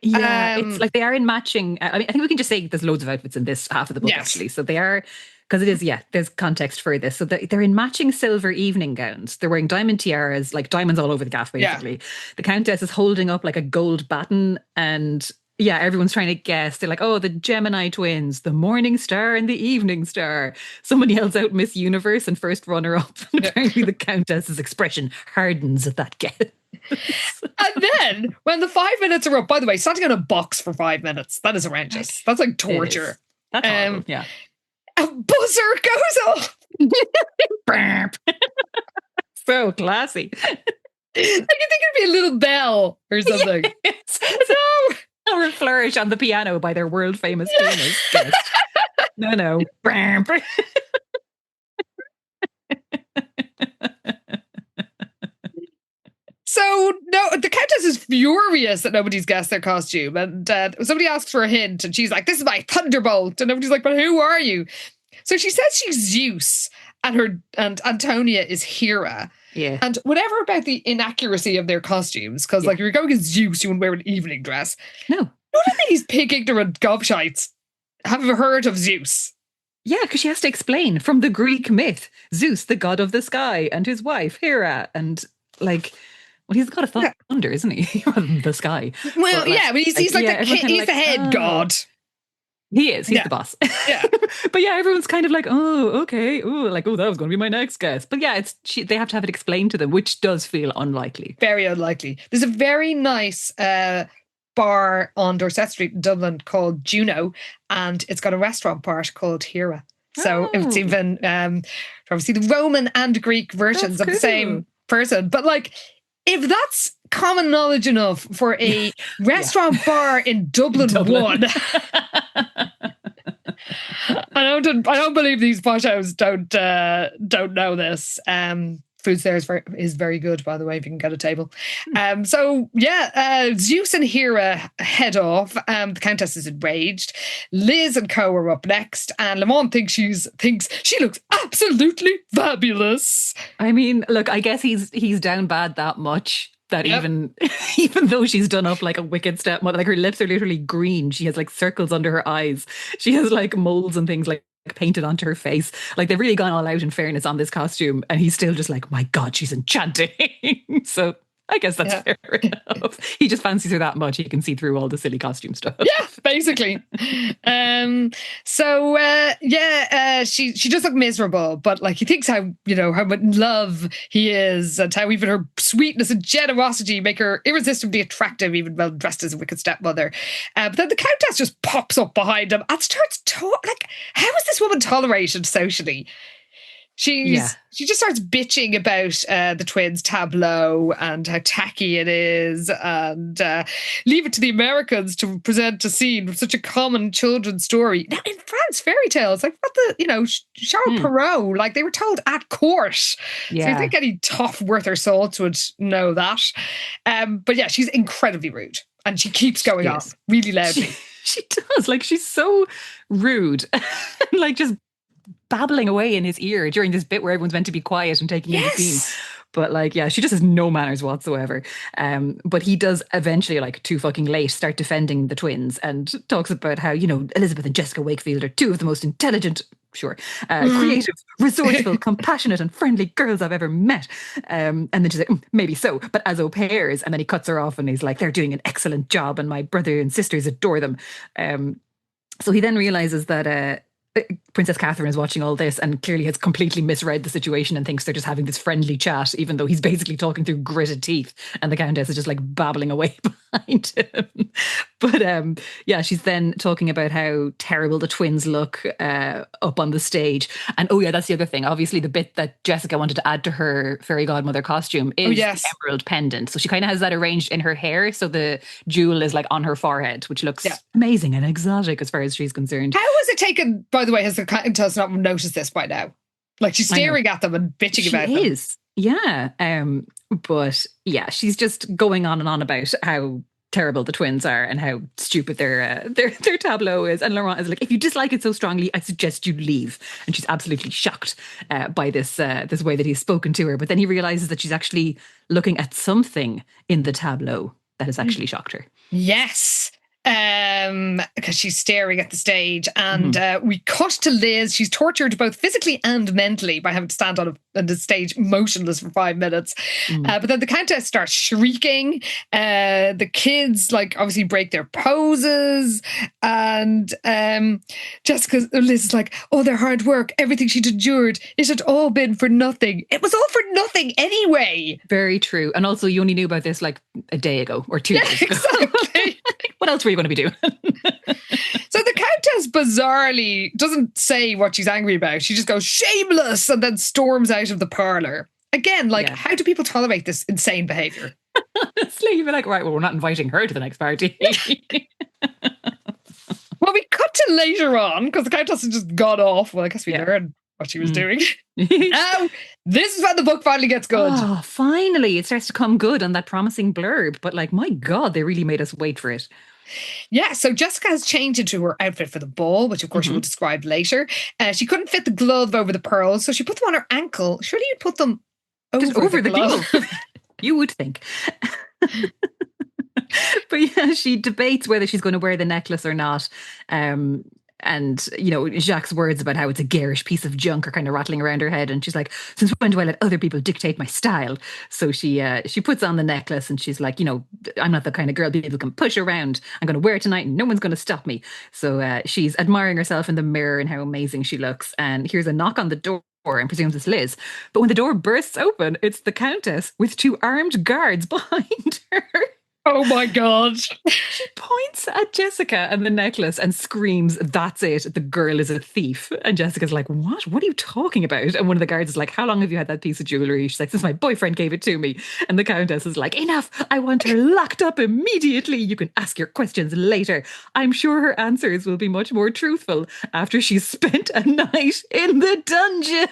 Yeah, it's like they are in matching. I mean, I think we can just say there's loads of outfits in this half of the book, actually. So they are, because it is, there's context for this. So they're in matching silver evening gowns. They're wearing diamond tiaras, like diamonds all over the gaff, basically. Yeah. The Countess is holding up like a gold baton, and everyone's trying to guess. They're like, oh, the Gemini twins, the morning star and the evening star. Somebody yells out Miss Universe and first runner up. And apparently the Countess's expression hardens at that guess. And then when the 5 minutes are up, by the way, standing on a box for 5 minutes, that is horrendous. That's like torture. That's horrible, yeah. A buzzer goes off. So classy. Like you think it'd be a little bell or something. Yes. Or a flourish on the piano by their world famous pianist. Yes. No. So, no, the Countess is furious that nobody's guessed their costume. And somebody asks for a hint, and she's like, this is my thunderbolt. And nobody's like, but who are you? So she says she's Zeus, and Antonia is Hera. Yeah. And whatever about the inaccuracy of their costumes, because like if you're going as Zeus, you wouldn't wear an evening dress. No. None of these pig ignorant gobshites have heard of Zeus. Yeah, because she has to explain from the Greek myth, Zeus, the god of the sky, and his wife, Hera, and like... Well, he's the god of thunder, isn't he? The sky. Well, but he's the head god. He is. He's the boss. Yeah. But everyone's kind of like, oh, okay. Oh, like, that was going to be my next guess. But they have to have it explained to them, which does feel unlikely. Very unlikely. There's a very nice bar on Dorset Street in Dublin called Juno, and it's got a restaurant part called Hera. So it's even obviously the Roman and Greek versions of the same person. But like, if that's common knowledge enough for a restaurant bar in Dublin 1, I don't believe these posh houses don't know this. Foods there is very good, by the way, if you can get a table. Zeus and Hera head off. The Countess is enraged. Liz and co are up next, and Laurent thinks she looks absolutely fabulous. I mean, look, I guess he's down bad that much that even though she's done up like a wicked stepmother, like her lips are literally green. She has like circles under her eyes. She has like moles and things like painted onto her face. Like they've really gone all out in fairness on this costume, and he's still just like, my God, she's enchanting. So I guess that's fair enough. He just fancies her that much he can see through all the silly costume stuff. Yeah, basically. She does look miserable, but like he thinks how much love he is, and how even her sweetness and generosity make her irresistibly attractive, even well dressed as a wicked stepmother. But then the Countess just pops up behind him and starts like, how is this woman tolerated socially? She just starts bitching about the twins' tableau and how tacky it is, and leave it to the Americans to present a scene of such a common children's story. Now, in France, fairy tales, like what Charles Perrault, like they were told at court. Yeah. So you think any tough worth her salt would know that. But she's incredibly rude, and she keeps going on really loudly. She does. Like, she's so rude. Like, just babbling away in his ear during this bit where everyone's meant to be quiet and taking in the scene. But like, yeah, she just has no manners whatsoever. But he does eventually, like too fucking late, start defending the twins and talks about how, you know, Elizabeth and Jessica Wakefield are two of the most intelligent, creative, resourceful, compassionate and friendly girls I've ever met. And then she's like, maybe so, but as au pairs. And then he cuts her off and he's like, they're doing an excellent job and my brother and sisters adore them. So he then realizes that Princess Catherine is watching all this and clearly has completely misread the situation and thinks they're just having this friendly chat, even though he's basically talking through gritted teeth and the Countess is just like babbling away behind him. But she's then talking about how terrible the twins look up on the stage. And oh yeah, that's the other thing. Obviously the bit that Jessica wanted to add to her fairy godmother costume is the emerald pendant. So she kind of has that arranged in her hair. So the jewel is like on her forehead, which looks amazing and exotic as far as she's concerned. How was it taken, by the way, has the Countess not noticed this by now? Like she's staring at them and bitching about them. She is, yeah. But yeah, she's just going on and on about how terrible the twins are and how stupid their tableau is. And Laurent is like, if you dislike it so strongly, I suggest you leave. And she's absolutely shocked by this way that he's spoken to her. But then he realizes that she's actually looking at something in the tableau that has actually shocked her. Yes. Because she's staring at the stage and we cut to Liz. She's tortured both physically and mentally by having to stand on the stage motionless for 5 minutes. But then the Countess starts shrieking. The kids like obviously break their poses and Liz is like, oh, their hard work, everything she'd endured, it had all been for nothing. It was all for nothing anyway. Very true. And also you only knew about this like a day ago or 2 days ago. Exactly. What else were you going to be doing? So the Countess bizarrely doesn't say what she's angry about. She just goes, shameless, and then storms out of the parlour. Again, like, how do people tolerate this insane behaviour? Honestly, you'd be like, right, well, we're not inviting her to the next party. Well, we cut to later on, because the Countess has just gone off. Well, I guess we learned what she was doing. Now, this is when the book finally gets good. Oh, finally. It starts to come good on that promising blurb. But like, my God, they really made us wait for it. Yeah, so Jessica has changed into her outfit for the ball, which of course she will describe later. She couldn't fit the glove over the pearls, so she put them on her ankle. Surely you'd put them over the glove. You would think. But yeah, she debates whether she's going to wear the necklace or not. And, you know, Jacques' words about how it's a garish piece of junk are kind of rattling around her head. And she's like, since when do I let other people dictate my style? So she puts on the necklace and she's like, you know, I'm not the kind of girl people can push around. I'm going to wear it tonight and no one's going to stop me. So she's admiring herself in the mirror and how amazing she looks. And here's a knock on the door and presumes it's Liz. But when the door bursts open, it's the Countess with 2 armed guards behind her. Oh my God. She points at Jessica and the necklace and screams, that's it, the girl is a thief. And Jessica's like, what? What are you talking about? And one of the guards is like, how long have you had that piece of jewellery? She's like, since my boyfriend gave it to me. And the Countess is like, enough, I want her locked up immediately. You can ask your questions later. I'm sure her answers will be much more truthful after she's spent a night in the dungeon.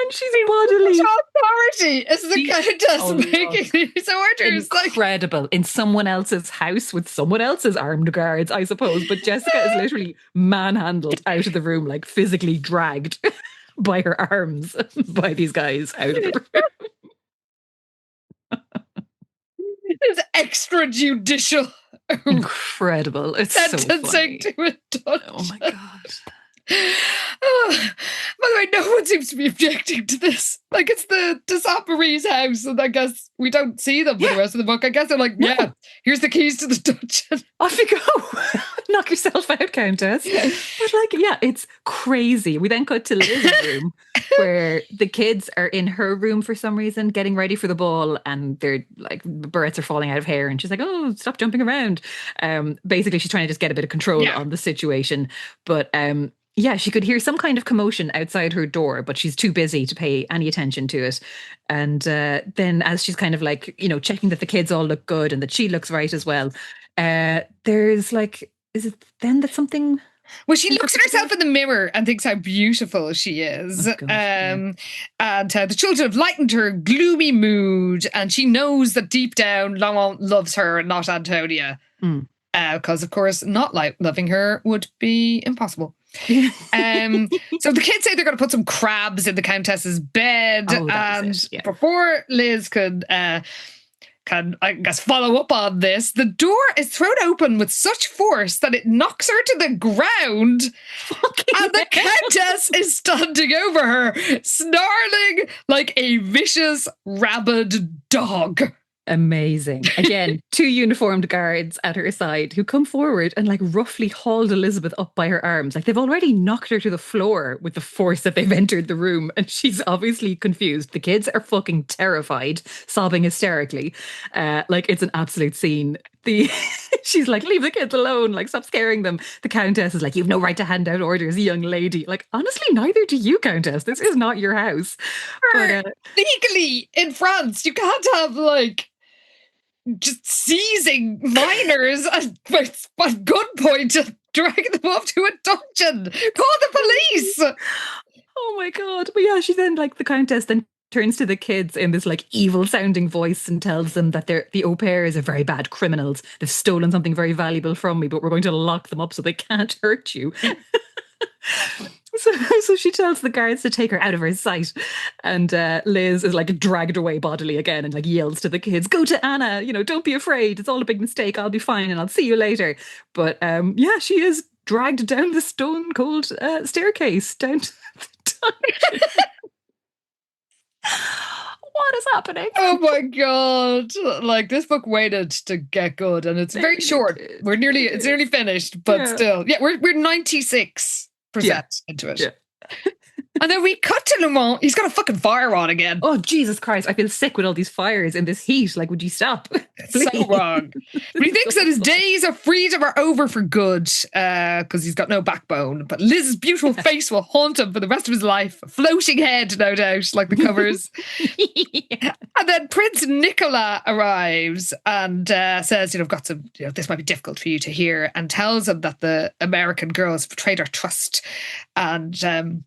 And she's bodily. Authority is the Countess making these orders. Incredible. In someone else's house with someone else's armed guards, I suppose. But Jessica is literally manhandled out of the room, like physically dragged by her arms by these guys out of the room. It's extrajudicial. Incredible. It's sentencing so funny. to a dungeon. Oh my God. By the way, no one seems to be objecting to this. Like, it's the de Saint-Marie's house, and I guess we don't see them for the rest of the book. I guess they're like, here's the keys to the dungeon. Off you go. Knock yourself out, Countess. But like, yeah, it's crazy. We then cut to Liz's room where the kids are in her room for some reason, getting ready for the ball, and they're like, barrettes are falling out of hair, and she's like, oh, stop jumping around. Basically, she's trying to just get a bit of control on the situation. But yeah, she could hear some kind of commotion outside her door, but she's too busy to pay any attention to it. And then as she's kind of like, you know, checking that the kids all look good and that she looks right as well, there's like, is it then that something... Well, she looks at herself in the mirror and thinks how beautiful she is. Oh, gosh, and the children have lightened her gloomy mood, and she knows that deep down Laurent loves her and not Antonia. Because, of course, not loving her would be impossible. So the kids say they're going to put some crabs in the Countess's bed. And before Liz can, I guess, follow up on this, the door is thrown open with such force that it knocks her to the ground. And the Countess is standing over her, snarling like a vicious, rabid dog. Amazing. Again, 2 uniformed guards at her side who come forward and like roughly hauled Elizabeth up by her arms. Like they've already knocked her to the floor with the force that they've entered the room. And she's obviously confused. The kids are fucking terrified, sobbing hysterically. Like it's an absolute scene. She's like, leave the kids alone. Like, stop scaring them. The Countess is like, you've no right to hand out orders, young lady. Like, honestly, neither do you, Countess. This is not your house. But, legally, in France, you can't have like just seizing minors at gunpoint and dragging them off to a dungeon. Call the police. Oh my God. But yeah, she then, like, the Countess then turns to the kids in this like evil sounding voice and tells them that the au pairs are very bad criminals. They've stolen something very valuable from me, but we're going to lock them up so they can't hurt you. So she tells the guards to take her out of her sight. And Liz is like dragged away bodily again and like yells to the kids, go to Anna, don't be afraid. It's all a big mistake. I'll be fine and I'll see you later. But she is dragged down the stone cold staircase down to the dungeon. What is happening? Oh my God. Like this book waited to get good and it's very short. It's nearly finished, but still. Yeah, we're 96% into it. Yeah. And then we cut to Laurent. He's got a fucking fire on again. Oh, Jesus Christ. I feel sick with all these fires in this heat. Like, would you stop? It's so wrong. But he thinks that his days of freedom are over for good because he's got no backbone. But Liz's beautiful face will haunt him for the rest of his life. Floating head, no doubt, like the covers. And then Prince Nicolas arrives and says, I've got some, this might be difficult for you to hear, and tells him that the American girl has betrayed our trust and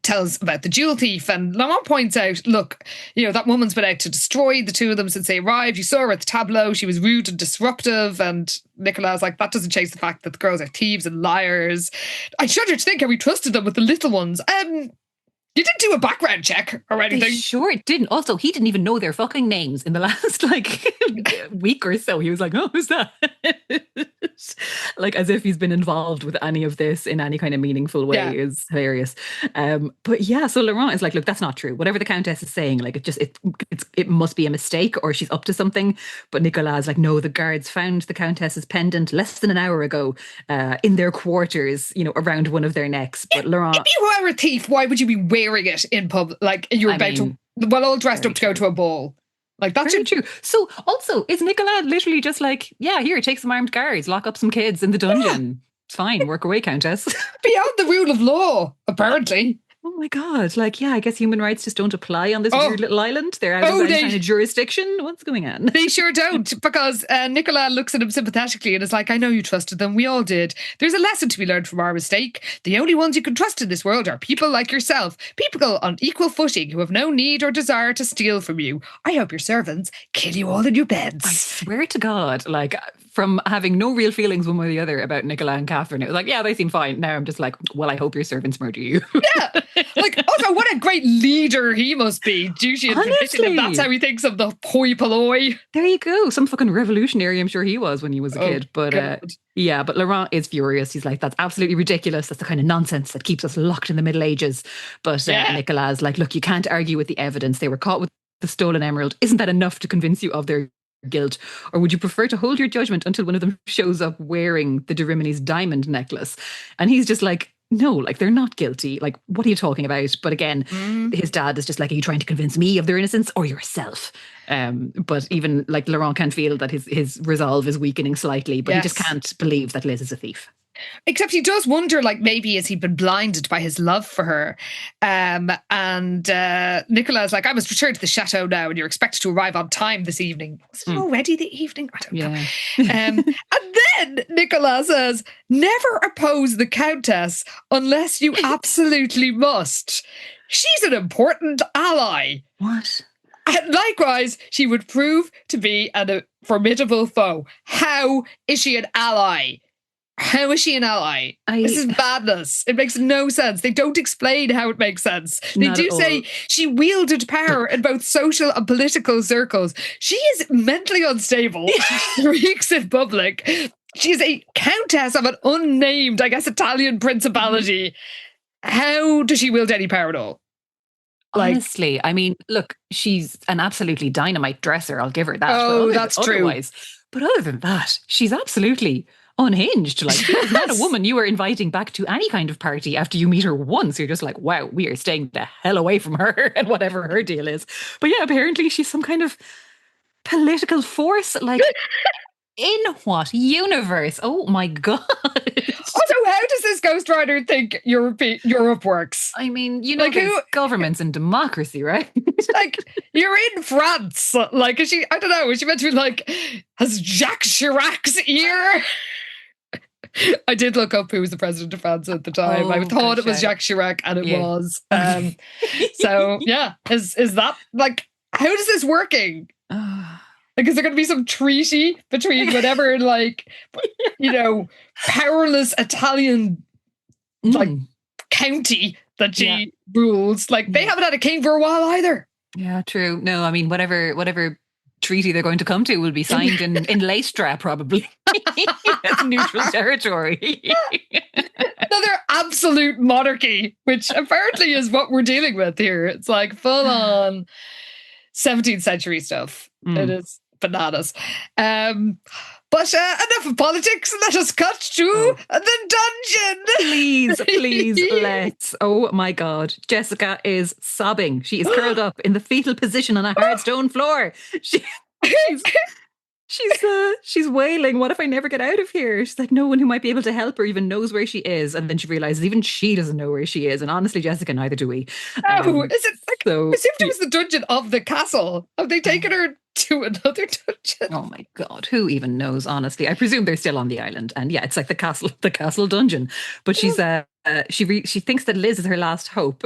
tells about the jewel thief. And Laurent points out, look, that woman's been out to destroy the two of them since they arrived. You saw her at the tableau. She was rude and disruptive. And Nicolas like, that doesn't change the fact that the girls are thieves and liars. I shudder to think how we trusted them with the little ones. You didn't do a background check or anything. They sure didn't. Also, he didn't even know their fucking names in the last week or so. He was like, oh, who's that? Like as if he's been involved with any of this in any kind of meaningful way is hilarious. But yeah, so Laurent is like, look, that's not true. Whatever the Countess is saying, like it must be a mistake or she's up to something. But Nicolas is like, no, the guards found the Countess's pendant less than an hour ago in their quarters, around one of their necks. But Laurent, if you were a thief, why would you be wearing it in public? Like you're all dressed up to go to a ball. Like that's very true. So also, is Nicolas literally just like, yeah, here, take some armed guards, lock up some kids in the dungeon. Yeah. It's fine, work away, Countess. Beyond the rule of law, apparently. Oh my God. Like, yeah, I guess human rights just don't apply on this weird little island. They're out of any kind of jurisdiction. What's going on? They sure don't, because Nicolas looks at him sympathetically and is like, I know you trusted them. We all did. There's a lesson to be learned from our mistake. The only ones you can trust in this world are people like yourself, people on equal footing who have no need or desire to steal from you. I hope your servants kill you all in your beds. I swear to God, like, from having no real feelings one way or the other about Nicolas and Catherine, it was like, yeah, they seem fine. Now I'm just like, well, I hope your servants murder you. Yeah. Like, also, what a great leader he must be. Duty and tradition. That's how he thinks of the hoi polloi. There you go. Some fucking revolutionary, I'm sure he was when he was a kid. But but Laurent is furious. He's like, that's absolutely ridiculous. That's the kind of nonsense that keeps us locked in the Middle Ages. But Nicolas is like, look, you can't argue with the evidence. They were caught with the stolen emerald. Isn't that enough to convince you of their guilt? Or would you prefer to hold your judgment until one of them shows up wearing the de Rimini's diamond necklace? And he's just like, no, like they're not guilty. Like, what are you talking about? But again, his dad is just like, are you trying to convince me of their innocence or yourself? But even like Laurent can feel that his resolve is weakening slightly, but he just can't believe that Liz is a thief. Except he does wonder, like, maybe has he been blinded by his love for her? And Nicolas is like, I must return to the chateau now, and you're expected to arrive on time this evening. Was it already the evening? I don't know. And then Nicolas says, never oppose the Countess unless you absolutely must. She's an important ally. What? And likewise, she would prove to be a formidable foe. How is she an ally? How is she an ally? This is madness. It makes no sense. They don't explain how it makes sense. They do say she wielded power in both social and political circles. She is mentally unstable. She shrieks in public. She is a countess of an unnamed, I guess, Italian principality. How does she wield any power at all? Honestly, I mean, look, she's an absolutely dynamite dresser. I'll give her that. Oh, that's true. But other than that, she's absolutely unhinged. Like, she is not a woman you are inviting back to any kind of party after you meet her once. You're just like, wow, we are staying the hell away from her and whatever her deal is. But yeah, apparently she's some kind of political force. Like, in what universe? Oh my God. Also, how does this ghostwriter think Europe works? I mean, you know, like, governments and democracy, right? Like, you're in France. Like, is she, I don't know, is she meant to be like, has Jacques Chirac's ear? I did look up who was the president of France at the time. I thought it was Jacques Chirac, and it was. So, yeah, is that, like, how is this working? Like, is there going to be some treaty between whatever, like, you know, powerless Italian, like, county that she rules? Like, they haven't had a king for a while either. Yeah, true. No, I mean, whatever treaty they're going to come to will be signed in Leicester, probably. That's neutral territory. Another absolute monarchy, which apparently is what we're dealing with here. It's like full on 17th century stuff. It is bananas. But enough of politics. Let us cut to the dungeon. Please, let's. Oh my God. Jessica is sobbing. She is curled up in the fetal position on a hard stone floor. She's wailing. What if I never get out of here? She's like, no one who might be able to help her even knows where she is. And then she realizes even she doesn't know where she is. And honestly, Jessica, neither do we. Is it like, I assumed it was the dungeon of the castle. Have they taken her to another dungeon? Oh my God, who even knows? Honestly, I presume they're still on the island, and yeah, it's like the castle dungeon. But she's she thinks that Liz is her last hope,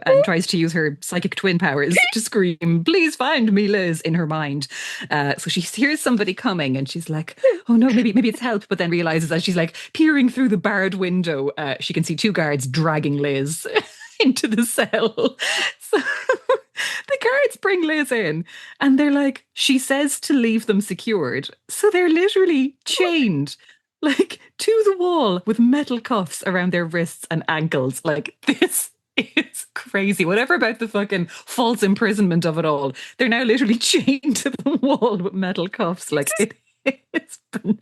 and tries to use her psychic twin powers to scream, "Please find me, Liz!" in her mind. So she hears somebody coming, and she's like, "Oh no, maybe it's help." But then realizes as she's like peering through the barred window, she can see two guards dragging Liz into the cell. So the guards bring Liz in and they're like, she says to leave them secured. So they're literally chained like to the wall with metal cuffs around their wrists and ankles. Like, this is crazy. Whatever about the fucking false imprisonment of it all. They're now literally chained to the wall with metal cuffs. Like, it's bananas.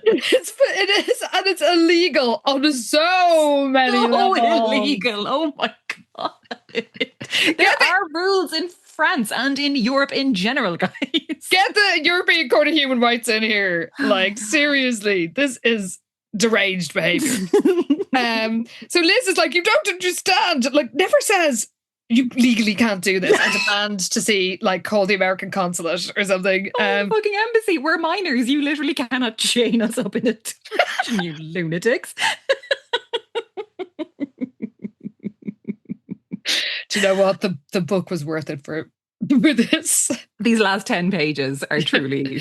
It is, and it's illegal on so many levels. Illegal. Oh my God. There are rules in France and in Europe in general, guys. Get the European Court of Human Rights in here. Like, seriously, this is deranged behavior. So Liz is like, you don't understand. Like, never says you legally can't do this. I demand to see, like, call the American consulate or something. Fucking embassy. We're minors. You literally cannot chain us up in a dungeon, you lunatics. Do you know what? The book was worth it for this. These last 10 pages are truly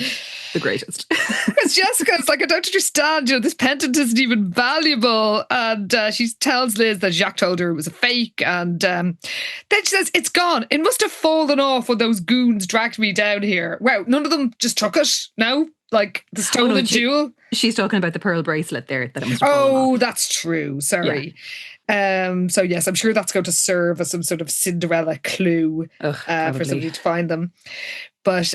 the greatest. Because Jessica's like, I don't understand, you know, this pendant isn't even valuable. And she tells Liz that Jacques told her it was a fake. And then she says, it's gone. It must have fallen off when those goons dragged me down here. Wow, none of them just took it? No? Like the stolen jewel? She's talking about the pearl bracelet there that it must have fallen off. That's true. Sorry. Yeah. So yes, I'm sure that's going to serve as some sort of Cinderella clue for somebody to find them. But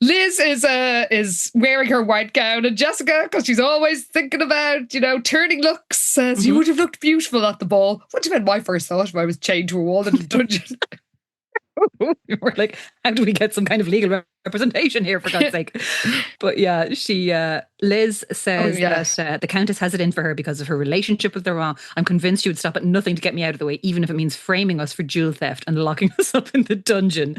Liz is wearing her white gown, and Jessica, because she's always thinking about, you know, turning looks, says, you would have looked beautiful at the ball. What do you mean my first thought if I was chained to a wall in a dungeon? We're like, how do we get some kind of legal representation here, for God's sake? But yeah, Liz says that the Countess has it in for her because of her relationship with Laurent. I'm convinced she would stop at nothing to get me out of the way, even if it means framing us for jewel theft and locking us up in the dungeon.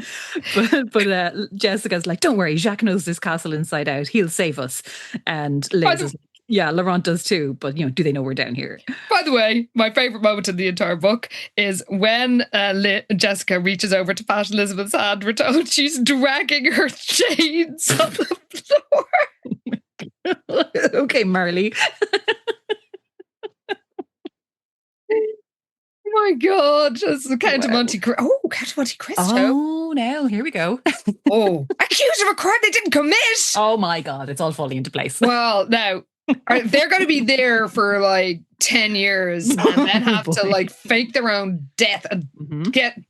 But Jessica's like, don't worry, Jacques knows this castle inside out. He'll save us. And Liz is like, yeah, Laurent does too, but, you know, do they know we're down here? By the way, my favourite moment in the entire book is when Jessica reaches over to pat Elizabeth's hand. We're told she's dragging her chains on the floor. Okay, Marley. my God. It's the Count of Monte Cristo. Oh, Count of Monte Cristo. Oh, now here we go. Accused of a crime they didn't commit. Oh my God, it's all falling into place. Well, now, they're going to be there for like 10 years and then have to like fake their own death and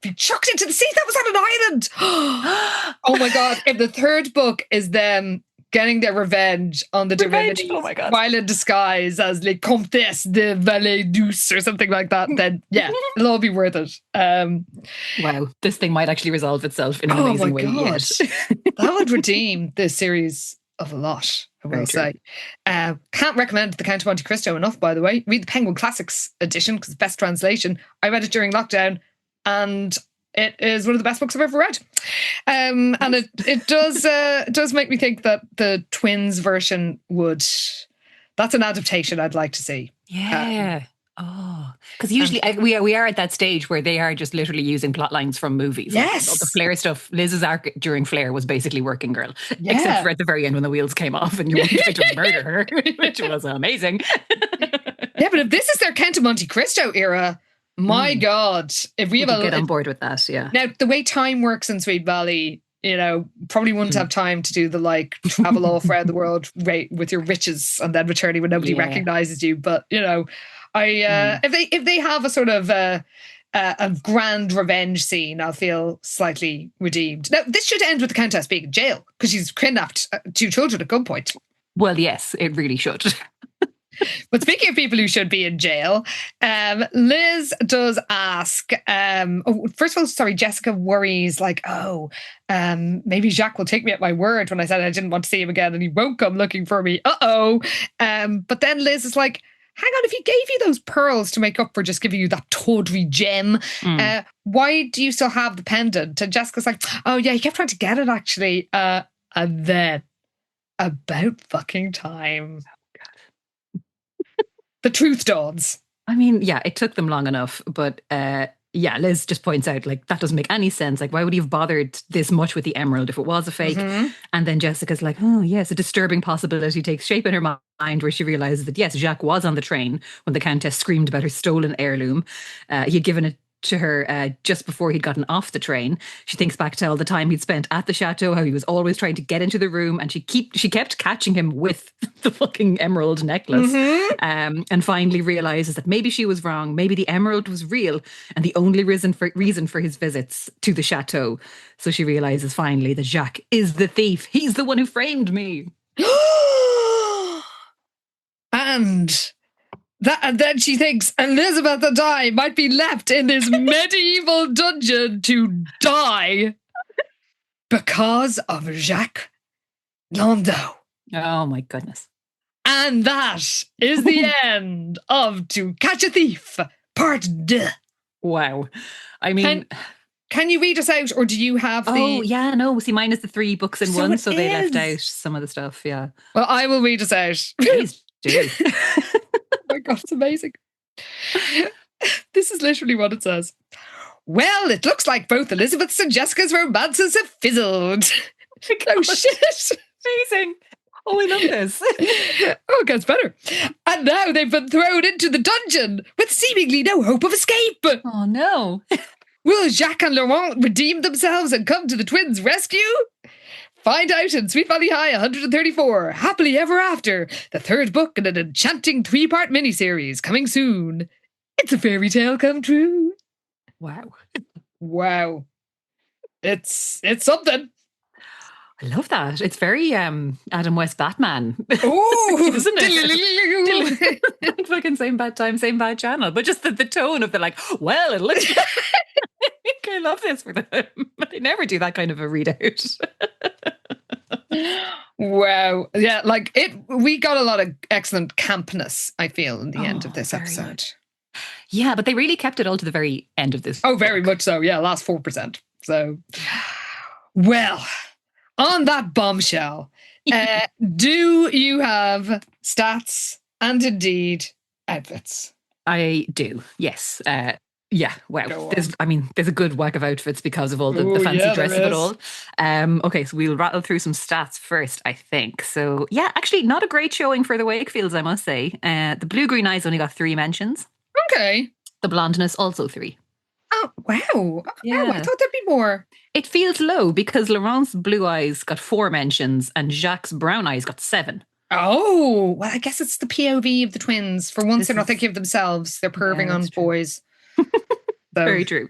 be chucked into the sea. That was on an island. Oh my God. If the third book is them getting their revenge on the de Rimini while in disguise as Les Comtesse de Vallée Douce or something like that, then yeah, it'll all be worth it. Wow, this thing might actually resolve itself in an amazing way. Yet. That would redeem this series of a lot, I will say. Can't recommend The Count of Monte Cristo enough, by the way. Read the Penguin Classics edition because it's best translation. I read it during lockdown and it is one of the best books I've ever read. And it does make me think that the twins version that's an adaptation I'd like to see. Yeah. Because usually we are at that stage where they are just literally using plot lines from movies. Yes. All the Flare stuff. Liz's arc during Flare was basically Working Girl. Yeah. Except for at the very end when the wheels came off and you wanted to murder her, which was amazing. Yeah, but if this is their Count of Monte Cristo era, my God, if we get on board with that, yeah. Now, the way time works in Sweet Valley, probably wouldn't have time to do the like travel off around the world with your riches and then returning when nobody recognizes you. But if they have a sort of a grand revenge scene, I'll feel slightly redeemed. Now, this should end with the Countess being in jail because she's kidnapped 2 children at gunpoint. Well, yes, it really should. But speaking of people who should be in jail, Liz does ask, first of all, sorry, Jessica worries like, maybe Jacques will take me at my word when I said I didn't want to see him again and he won't come looking for me. But then Liz is like, hang on, if he gave you those pearls to make up for just giving you that tawdry gem, why do you still have the pendant? And Jessica's like, oh yeah, he kept trying to get it actually. And then, about fucking time, the truth dawns. I mean, yeah, it took them long enough, but Liz just points out, like, that doesn't make any sense. Like, why would he have bothered this much with the emerald if it was a fake? And then Jessica's like, oh, yes, a disturbing possibility takes shape in her mind where she realizes that, yes, Jacques was on the train when the Countess screamed about her stolen heirloom. He had given it to her just before he'd gotten off the train. She thinks back to all the time he'd spent at the chateau, how he was always trying to get into the room, and she kept catching him with the fucking emerald necklace. And finally realizes that maybe she was wrong, maybe the emerald was real and the only reason for his visits to the chateau. So she realizes finally that Jacques is the thief. He's the one who framed me. And then she thinks Elizabeth and I might be left in this medieval dungeon to die because of Jacques Landau. Oh my goodness. And that is the end of To Catch a Thief, Part 2. Wow. I mean... Can you read us out, or do you have the... Oh, yeah, no. See, mine is the 3 books in one, so they left out some of the stuff, yeah. Well, I will read us out. Please do. Oh my God, it's amazing. This is literally what it says. Well, it looks like both Elizabeth's and Jessica's romances have fizzled. Oh, shit. Amazing. Oh, I love this. Oh, it gets better. And now they've been thrown into the dungeon with seemingly no hope of escape. Oh, no. Will Jacques and Laurent redeem themselves and come to the twins' rescue? Find out in Sweet Valley High 134, Happily Ever After, the 3rd book in an enchanting 3-part miniseries coming soon. It's a fairy tale come true. Wow. Wow. It's something. I love that. It's very Adam West Batman. Oh, isn't it? Fucking same bad time, same bad channel. But just the tone of the like, well, it looks I love this for them. But they never do that kind of a readout. Wow. Yeah, like we got a lot of excellent campness, I feel, in the end of this episode. Good. Yeah, but they really kept it all to the very end of this. Oh, very much so. Yeah, last 4%. So, well, on that bombshell, do you have stats and indeed outfits? I do, yes. Yeah, wow. There's a good whack of outfits because of all the fancy dress of it all. Okay, so we'll rattle through some stats first, I think. So, yeah, actually not a great showing for the Wakefields, I must say. The Blue-Green Eyes only got 3 mentions. Okay. The blondness, also 3. Oh, wow. Oh, Yeah. I thought there'd be more. It feels low because Laurent's blue eyes got 4 mentions and Jacques' brown eyes got 7. Oh, well, I guess it's the POV of the twins. For once, they're not thinking of themselves. They're perving on boys. So, very true.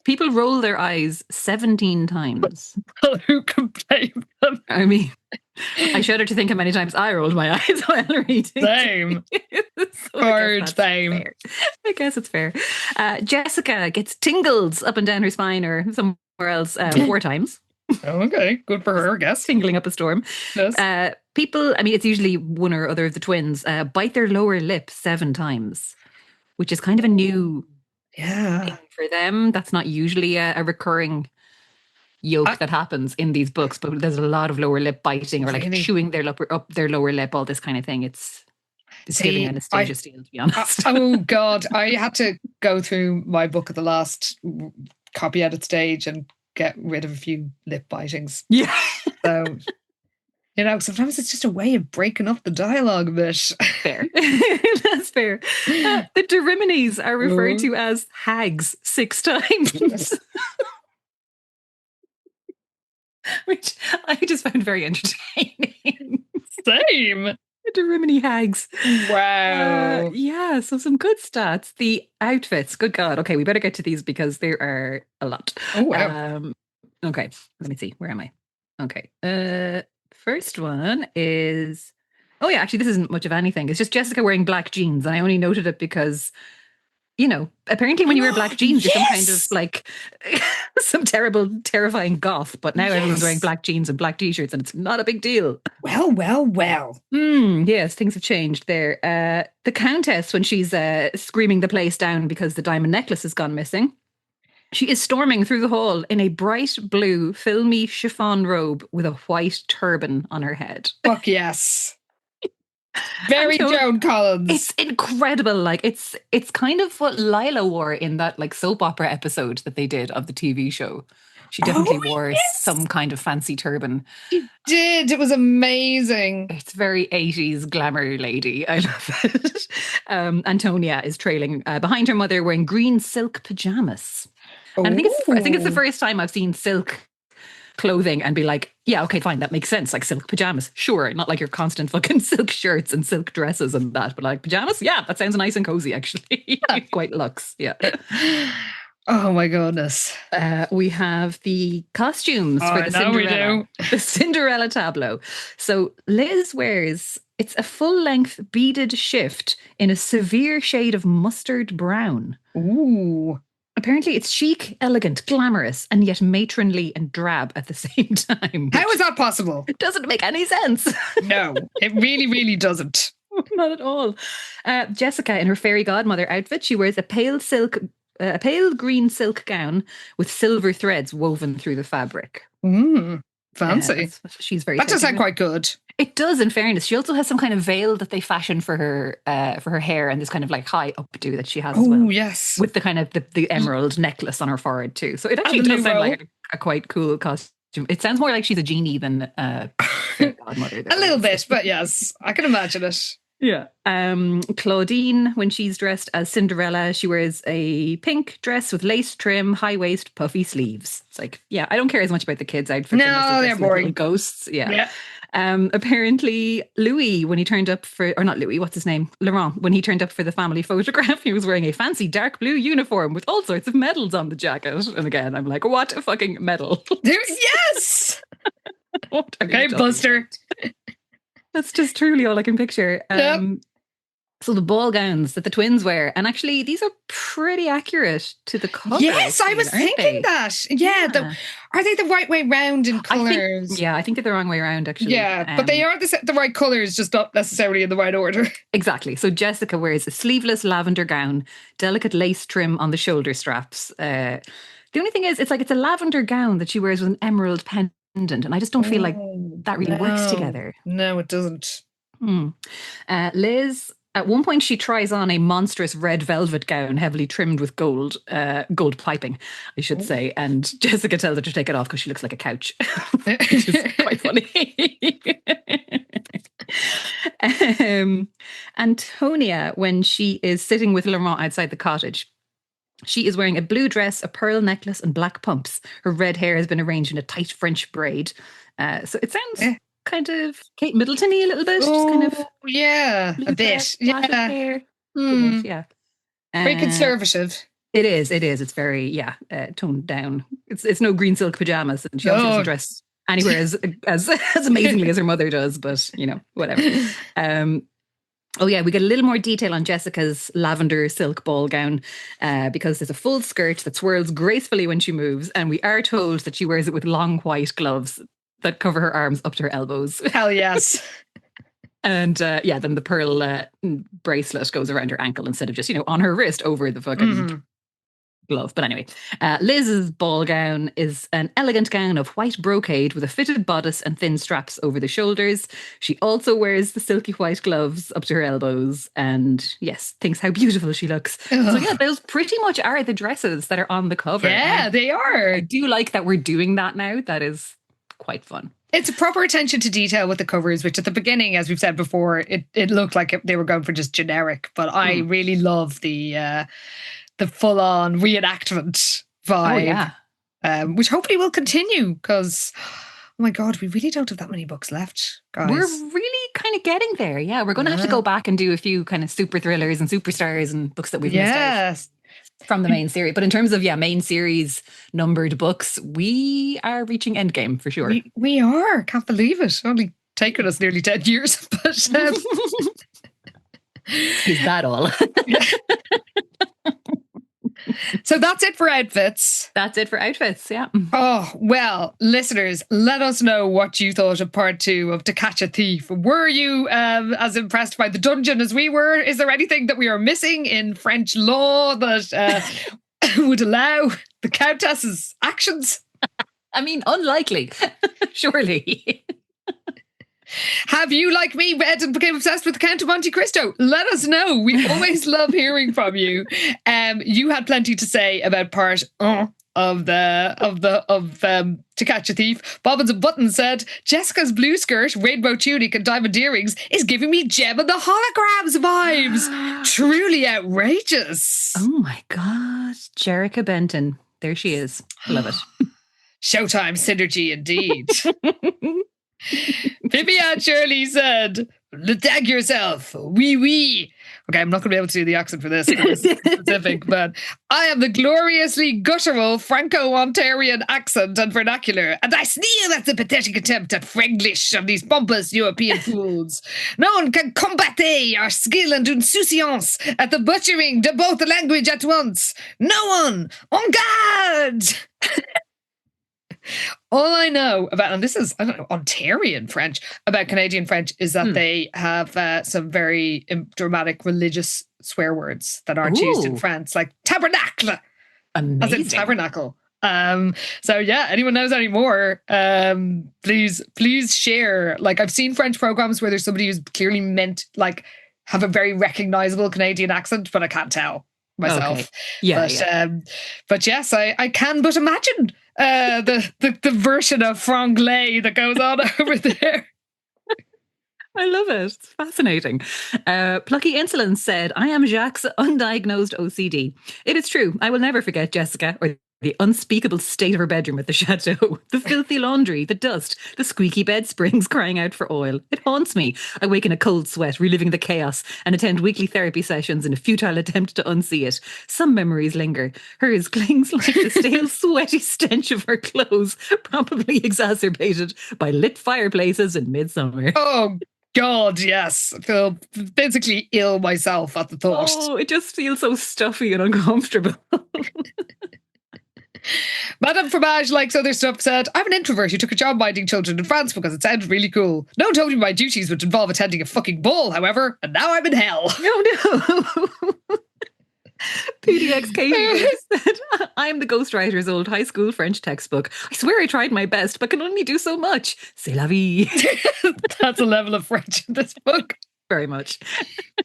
People roll their eyes 17 times. Who can blame them? I mean, I shudder to think how many times I rolled my eyes while reading. Same. Hard same. Fair. I guess it's fair. Jessica gets tingles up and down her spine or somewhere else 4 times. Oh, okay. Good for her, I guess. Tingling up a storm. Yes. People, I mean, it's usually one or other of the twins, bite their lower lip 7 times, which is kind of a new thing for them. That's not usually a recurring yoke that happens in these books, but there's a lot of lower lip biting or like chewing their up their lower lip, all this kind of thing. It's giving Anastasia Steele, to be honest. Oh God, I had to go through my book at the last copy edit stage and get rid of a few lip bitings. Yeah. So, sometimes it's just a way of breaking up the dialogue a bit. Fair. That's fair. The de Riminis are referred to as hags 6 times. Which I just found very entertaining. Same. The de Rimini hags. Wow. Yeah, so some good stats. The outfits, good God. Okay, we better get to these because there are a lot. Oh, wow. Okay, let me see. Where am I? Okay. First one is... Oh, yeah, actually, this isn't much of anything. It's just Jessica wearing black jeans. And I only noted it because... apparently when you wear black jeans, you're some kind of like some terrible, terrifying goth. But now everyone's wearing black jeans and black t-shirts and it's not a big deal. Well. Yes, things have changed there. The Countess, when she's screaming the place down because the diamond necklace has gone missing, she is storming through the hall in a bright blue, filmy chiffon robe with a white turban on her head. Fuck yes. Very Joan Collins. It's incredible. Like it's kind of what Lila wore in that like soap opera episode that they did of the TV show. She definitely wore some kind of fancy turban. She did. It was amazing. It's very 80s glamour lady. I love it. Antonia is trailing behind her mother wearing green silk pajamas. And I think it's the first time I've seen silk clothing and be like, yeah, okay, fine, that makes sense. Like silk pajamas, sure, not like your constant fucking silk shirts and silk dresses and that, but like pajamas, yeah, that sounds nice and cozy actually. Quite luxe, yeah. Oh my goodness. We have the costumes for the Cinderella tableau. So Liz wears, it's a full-length beaded shift in a severe shade of mustard brown. Ooh. Apparently it's chic, elegant, glamorous, and yet matronly and drab at the same time. How is that possible? It doesn't make any sense. No, it really, really doesn't. Not at all. Jessica, in her fairy godmother outfit, she wears a pale green silk gown with silver threads woven through the fabric. Fancy. She's very. That does sound quite good. It does, in fairness. She also has some kind of veil that they fashion for her hair, and this kind of like high updo that she has as well. Oh, yes. With the kind of the emerald necklace on her forehead too. So it actually does sound like a quite cool costume. It sounds more like she's a genie than a godmother. A little bit, but yes, I can imagine it. Yeah. Claudine, when she's dressed as Cinderella, she wears a pink dress with lace trim, high waist, puffy sleeves. It's like, yeah, I don't care as much about the kids' outfits. No, they're boring. Like ghosts. Yeah. Apparently Louis, when he turned up for, or not Louis, what's his name? Laurent, when he turned up for the family photograph, he was wearing a fancy dark blue uniform with all sorts of medals on the jacket. And again, I'm like, what a fucking medal. Yes! Okay, Buster. That's just truly all I can picture. Yep. So the ball gowns that the twins wear, and actually these are pretty accurate to the colour. Yes, I was thinking that. Yeah. Are they the right way round in colours? I think they're the wrong way around, actually. Yeah, but they are the right colours, just not necessarily in the right order. Exactly. So Jessica wears a sleeveless lavender gown, delicate lace trim on the shoulder straps. The only thing is, it's a lavender gown that she wears with an emerald pendant, and I just don't feel like that really works together. No, it doesn't. Liz, at one point she tries on a monstrous red velvet gown heavily trimmed with gold piping, I should say, and Jessica tells her to take it off because she looks like a couch, which is quite funny. Antonia, when she is sitting with Laurent outside the cottage, she is wearing a blue dress, a pearl necklace, and black pumps. Her red hair has been arranged in a tight French braid. So it sounds kind of Kate Middleton-y a little bit. Oh, just kind of yeah, a bit. dress, Yeah. Yeah. Very conservative. It is. It's very, toned down. It's no green silk pajamas, and she obviously doesn't dress anywhere as amazingly as her mother does, but whatever. We get a little more detail on Jessica's lavender silk ball gown because there's a full skirt that swirls gracefully when she moves, and we are told that she wears it with long white gloves that cover her arms up to her elbows. Hell yes. And then the pearl bracelet goes around her ankle instead of just, on her wrist over the fucking glove. But anyway, Liz's ball gown is an elegant gown of white brocade with a fitted bodice and thin straps over the shoulders. She also wears the silky white gloves up to her elbows and, yes, thinks how beautiful she looks. Ugh. So yeah, those pretty much are the dresses that are on the cover. Yeah, they are. I do like that we're doing that now. That is quite fun. It's a proper attention to detail with the covers, which at the beginning, as we've said before, it looked like they were going for just generic. But I really love the full-on reenactment vibe, which hopefully will continue because, oh my God, we really don't have that many books left, guys. We're really kind of getting there. Yeah, we're going to have to go back and do a few kind of super thrillers and superstars and books that we've missed out from the main series. But in terms of, main series numbered books, we are reaching endgame for sure. We are. Can't believe it. Only taken us nearly 10 years. But is that all? So that's it for outfits. That's it for outfits, yeah. Oh, well, listeners, let us know what you thought of part 2 of To Catch a Thief. Were you as impressed by the dungeon as we were? Is there anything that we are missing in French law that would allow the Countess's actions? I mean, unlikely, surely. Have you, like me, read and became obsessed with the Count of Monte Cristo? Let us know. We always love hearing from you. You had plenty to say about part of To Catch a Thief. Bobbins and Buttons said Jessica's blue skirt, rainbow tunic, and diamond earrings is giving me Gem and the Holograms vibes. Truly outrageous. Oh my God, Jerica Benton. There she is. Love it. Showtime synergy indeed. Vivian Shirley said, "Tag yourself, wee wee." Okay, I'm not going to be able to do the accent for this because it's specific, but I am the gloriously guttural Franco-Ontarian accent and vernacular, and I sneer at the pathetic attempt at Franglish of these pompous European fools. No one can combat our skill and insouciance at the butchering de both the language at once. No one! En garde! All I know about, and this is, I don't know, Ontarian French, about Canadian French is that they have some very dramatic religious swear words that aren't used in France, like tabernacle. Amazing. As in tabernacle. So yeah, anyone knows any more, please share. Like, I've seen French programs where there's somebody who's clearly meant, like, have a very recognizable Canadian accent, but I can't tell myself. Okay. Yeah, but yes, I can but imagine the version of franglais that goes on over there. I love it. It's fascinating. Plucky Insolence said, I am Jacques' undiagnosed OCD. It is true. I will never forget Jessica or the unspeakable state of her bedroom at the chateau. The filthy laundry, the dust, the squeaky bed springs crying out for oil. It haunts me. I wake in a cold sweat, reliving the chaos, and attend weekly therapy sessions in a futile attempt to unsee it. Some memories linger. Hers clings like the stale, sweaty stench of her clothes, probably exacerbated by lit fireplaces in midsummer. Oh, God, yes. I feel physically ill myself at the thought. Oh, it just feels so stuffy and uncomfortable. Madame Fromage likes other stuff said, I'm an introvert who took a job minding children in France because it sounded really cool. No one told me my duties would involve attending a fucking ball, however, and now I'm in hell. Oh no. PDX Katie said, I am the ghostwriter's old high school French textbook. I swear I tried my best, but can only do so much. C'est la vie. That's a level of French in this book. very much.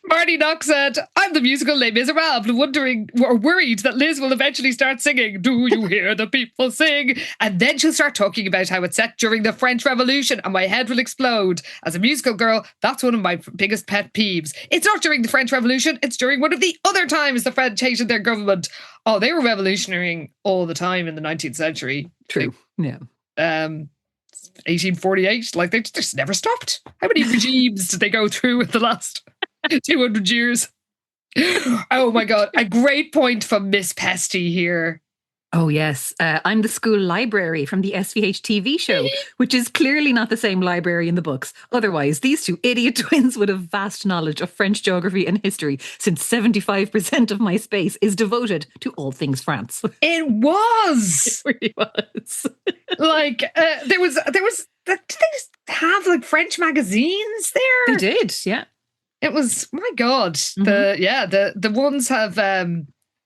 Marty Knox said, I'm the musical Les Miserables, wondering or worried that Liz will eventually start singing, do you hear the people sing? And then she'll start talking about how it's set during the French Revolution and my head will explode. As a musical girl, that's one of my biggest pet peeves. It's not during the French Revolution, it's during one of the other times the French hated their government. Oh, they were revolutionary all the time in the 19th century. True, yeah. 1848, like they just never stopped. How many regimes did they go through in the last 200 years? Oh my God, a great point from Miss Pesty here. Oh yes, I'm the school library from the SVH TV show, which is clearly not the same library in the books. Otherwise, these two idiot twins would have vast knowledge of French geography and history, since 75% of my space is devoted to all things France. It was. It really was. Like there was. Did they just have like French magazines there? They did, yeah. It was, my God. The ones have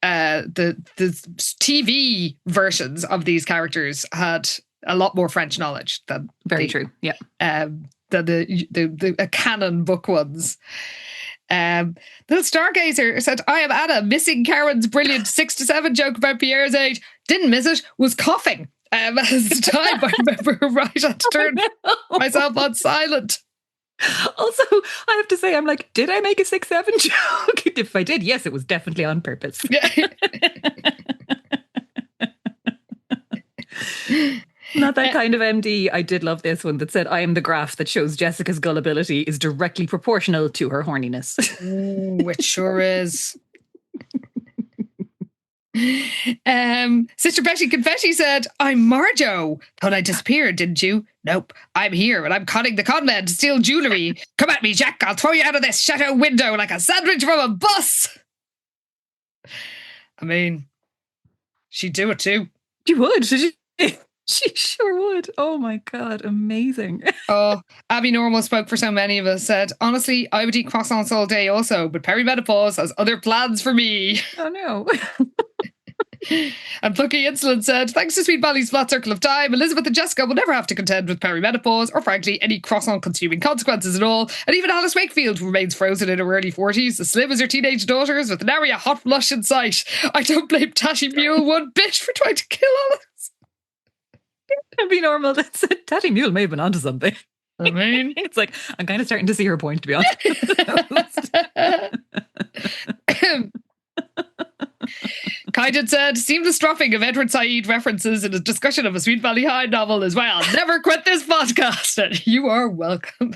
the TV versions of these characters had a lot more French knowledge than true. Yeah. The canon book ones. The Stargazer said, I am Anna, missing Karen's brilliant 6 to 7 joke about Pierre's age. Didn't miss it, was coughing. As the time I remember right, I had to turn myself on silent. Also, I have to say, I'm like, did I make a 6-7 joke? If I did, yes, it was definitely on purpose. Not that kind of MD. I did love this one that said, I am the graph that shows Jessica's gullibility is directly proportional to her horniness. Ooh, it sure is. Sister Betty Confetti said, I'm Marjo. Thought I disappeared, didn't you? Nope, I'm here and I'm conning the conman to steal jewellery. Come at me, Jacques. I'll throw you out of this chateau window like a sandwich from a bus. I mean, she'd do it too. She would. She sure would. Oh my God, amazing. Oh, Abby Normal spoke for so many of us, said, honestly, I would eat croissants all day also, but perimenopause has other plans for me. Oh no. And Plucky Insolent said, thanks to Sweet Valley's flat circle of time, Elizabeth and Jessica will never have to contend with perimenopause or frankly any croissant-consuming consequences at all. And even Alice Wakefield, who remains frozen in her early 40s, as slim as her teenage daughters, with nary a hot flush in sight. I don't blame Tatty Mule one bit for trying to kill Alice. That'd be normal. Tatty Mule may have been onto something. I mean, it's like, I'm kind of starting to see her point, to be honest. Kaiden said, seamless dropping of Edward Said references in a discussion of a Sweet Valley High novel as well. Never quit this podcast. And you are welcome.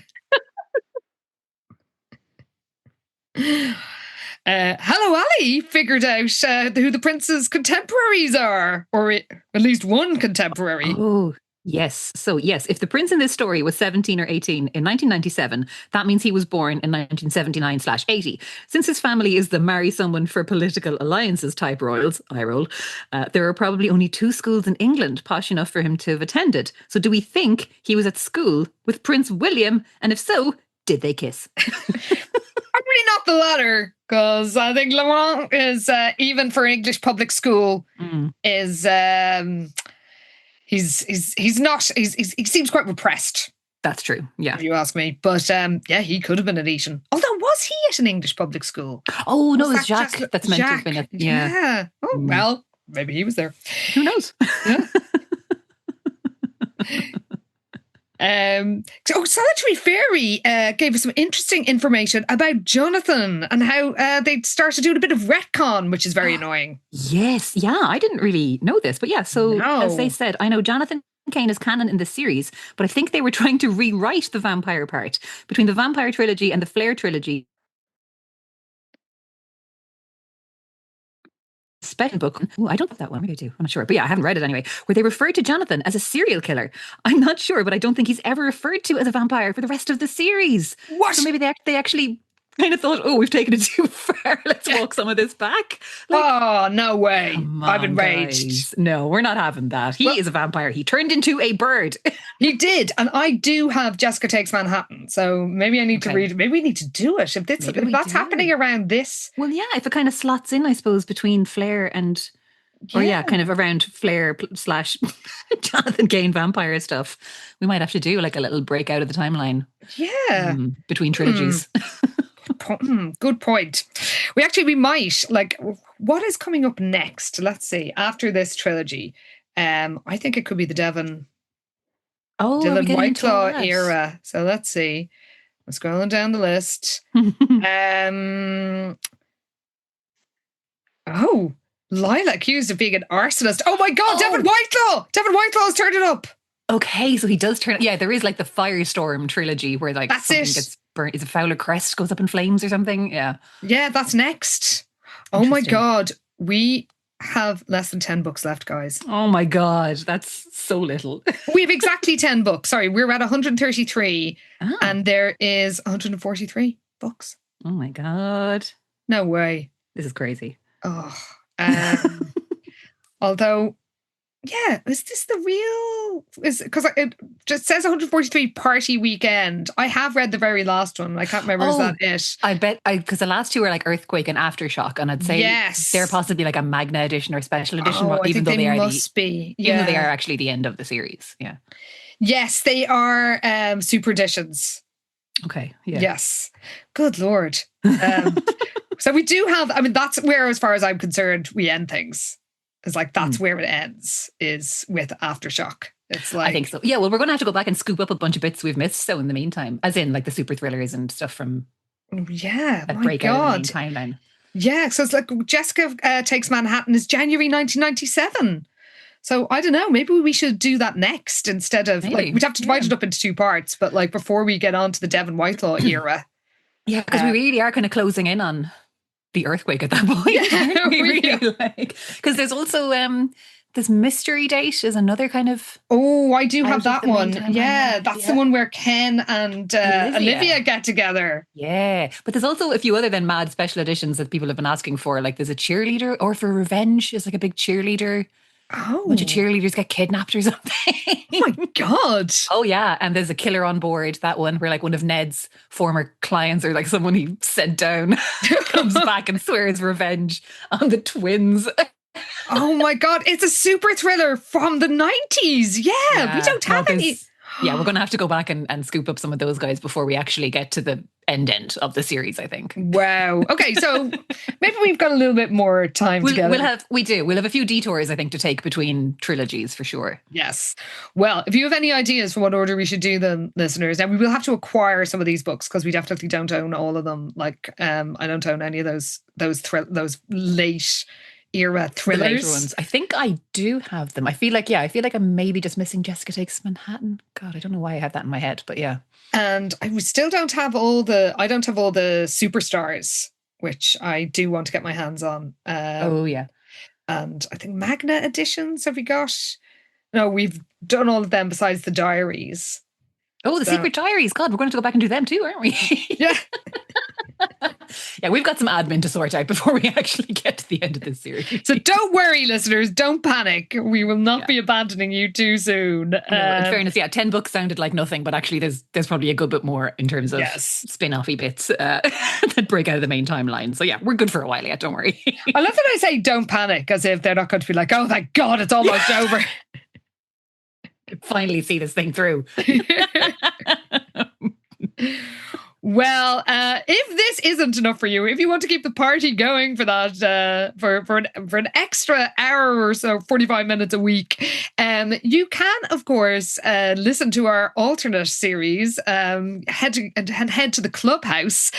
Hello Ali figured out who the prince's contemporaries are, or at least one contemporary. Oh, yes. So yes, if the prince in this story was 17 or 18 in 1997, that means he was born in 1979/80. Since his family is the marry someone for political alliances type royals, I roll, there are probably only 2 schools in England posh enough for him to have attended. So do we think he was at school with Prince William? And if so, did they kiss? Probably not the latter, because I think Laurent is, even for English public school, is... He seems quite repressed. That's true, yeah. If you ask me. But yeah, he could have been at Eton. Although, was he at an English public school? Oh, no, it's Jacques that's meant to have been at... Yeah. Oh, well, maybe he was there. Who knows? Yeah. Solitary Fairy gave us some interesting information about Jonathan and how they started doing a bit of retcon, which is very annoying. Yes, yeah, I didn't really know this, but yeah, so as they said, I know Jonathan Kane is canon in the series, but I think they were trying to rewrite the vampire part between the Vampire Trilogy and the Flare Trilogy. Special book. Oh, I don't have that one. Maybe I do. I'm not sure. But yeah, I haven't read it anyway. Where they refer to Jonathan as a serial killer. I'm not sure, but I don't think he's ever referred to as a vampire for the rest of the series. What? So maybe they actually kind of thought, oh, we've taken it too far. Let's walk some of this back. Oh, no way. I'm enraged. Guys. No, we're not having that. He is a vampire. He turned into a bird. He did. And I do have Jessica Takes Manhattan. So maybe I need to read it. Maybe we need to do it. If that's happening around this. Well, yeah, if it kind of slots in, I suppose, between Flare and Or kind of around Flair / Jonathan Kane vampire stuff. We might have to do like a little breakout of the timeline. Yeah. Between trilogies. Good point. We might, like, what is coming up next? Let's see. After this trilogy, I think it could be the Dylan Whitelaw era. So let's see. I'm scrolling down the list. Lila accused of being an arsonist. Oh my God, Devon Whitelaw! Devon Whitelaw's turned it up. Okay, so he does turn. Yeah, there is like the Firestorm trilogy where like that's something it. Gets burnt. Is it Fowler Crest goes up in flames or something? Yeah. Yeah, that's next. Oh my God. We have less than 10 books left, guys. Oh my God, that's so little. We have exactly 10 books. Sorry, we're at 133 and there is 143 books. Oh my God. No way. This is crazy. Oh. Although, yeah, is this the real? Because it just says 143 party weekend. I have read the very last one. I can't remember. Is that it? I bet because the last two are like Earthquake and Aftershock, and I'd say they're possibly like a Magna edition or special edition. Even though they are actually the end of the series. Yeah. Yes, they are super editions. Okay. Yeah. Yes. Good Lord. So we do have, I mean, that's where, as far as I'm concerned, we end things. It's like, that's where it ends, is with Aftershock. It's like, I think so. Yeah, well, we're going to have to go back and scoop up a bunch of bits we've missed. So in the meantime, as in like the super thrillers and stuff from that break out of the main timeline. Yeah, so it's like Jessica Takes Manhattan is January 1997. So I don't know, maybe we should do that next instead of, like, we'd have to divide it up into two parts, but like before we get on to the Devon Whitelaw era. Yeah, because we really are kind of closing in on the Earthquake at that point. Yeah, we really like, because there's also this Mystery Date is another kind of. Oh, I do have that one. Yeah, that's the one where Ken and Olivia get together. Yeah, but there's also a few other than mad special editions that people have been asking for. Like there's a cheerleader, or for Revenge is like a big cheerleader. Oh, a bunch of cheerleaders get kidnapped or something. Oh my God. Oh yeah, and there's a Killer on Board, that one where like one of Ned's former clients or like someone he sent down comes back and swears revenge on the twins. Oh my God, it's a super thriller from the 90s. Yeah, we don't have any. Yeah, we're going to have to go back and scoop up some of those guys before we actually get to the end of the series, I think. Wow. Okay, so maybe we've got a little bit more time together. We'll have a few detours, I think, to take between trilogies for sure. Yes. Well, if you have any ideas for what order we should do them, listeners, and we will have to acquire some of these books because we definitely don't own all of them. Like, I don't own any of those late era thrillers. The later ones. I think I do have them. I feel like I'm maybe just missing Jessica Takes Manhattan. God, I don't know why I have that in my head, but yeah. And I still don't have all the superstars, which I do want to get my hands on. And I think Magna editions have we got? No, we've done all of them besides the diaries. Oh, the Secret Diaries. God, we're going to go back and do them too, aren't we? Yeah. Yeah, we've got some admin to sort out before we actually get to the end of this series. So don't worry, listeners. Don't panic. We will not be abandoning you too soon. No, in fairness, 10 books sounded like nothing, but actually there's probably a good bit more in terms of spin-offy bits that break out of the main timeline. So yeah, we're good for a while yet, don't worry. I love that I say don't panic as if they're not going to be like, oh, thank God, it's almost over. Finally see this thing through. Well, if this isn't enough for you, if you want to keep the party going for that, for an extra hour or so, 45 minutes a week, you can, of course, listen to our alternate series, head to the Clubhouse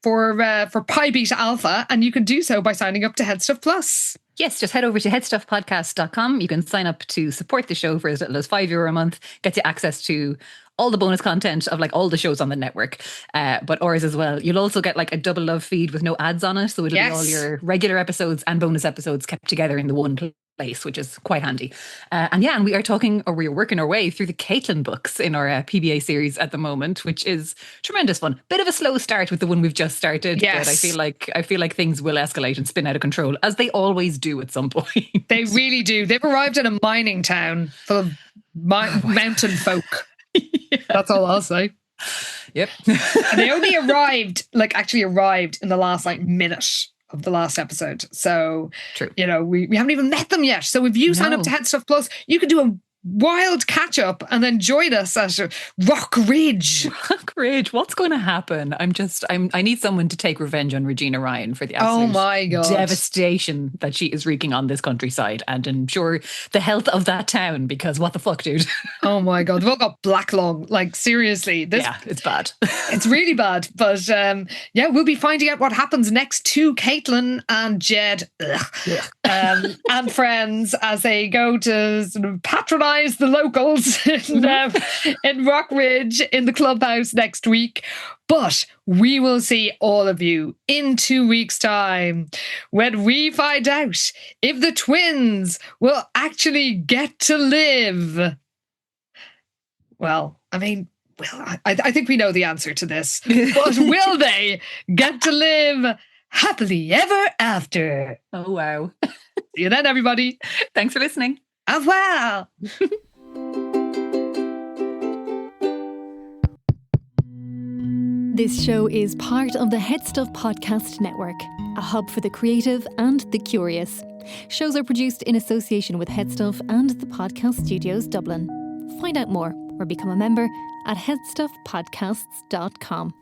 for Pi Beta Alpha, and you can do so by signing up to HeadStuff Plus. Yes, just head over to headstuffpodcast.com. You can sign up to support the show for as little as €5 a month, get you access to all the bonus content of like all the shows on the network, but ours as well. You'll also get like a double love feed with no ads on it. So it'll be all your regular episodes and bonus episodes kept together in the one place, which is quite handy. And we are working our way through the Caitlin books in our PBA series at the moment, which is tremendous fun. Bit of a slow start with the one we've just started, but I feel like things will escalate and spin out of control, as they always do at some point. They really do. They've arrived in a mining town full of mountain folk. Yeah. That's all I'll say. Yep. And they only arrived in the last minute of the last episode. So, True. you know, we haven't even met them yet. So if you sign up to HeadStuff Plus, you can do a wild catch up and then join us at Rock Ridge. Rock Ridge, what's going to happen? I need someone to take revenge on Regina Ryan for the absolute my God. devastation that she is wreaking on this countryside and ensure the health of that town, because what the fuck, dude? Oh my God, they've all got black lung. Like, seriously. Yeah, it's bad. It's really bad. But we'll be finding out what happens next to Caitlin and Jed and friends as they go to sort of patronize the locals in Rock Ridge in the clubhouse next week. But we will see all of you in 2 weeks' time when we find out if the twins will actually get to live. Well, I mean, I think we know the answer to this. But will they get to live happily ever after? Oh, wow. See you then, everybody. Thanks for listening. Au revoir. This show is part of the HeadStuff Podcast Network, a hub for the creative and the curious. Shows are produced in association with HeadStuff and the Podcast Studios Dublin. Find out more or become a member at headstuffpodcasts.com.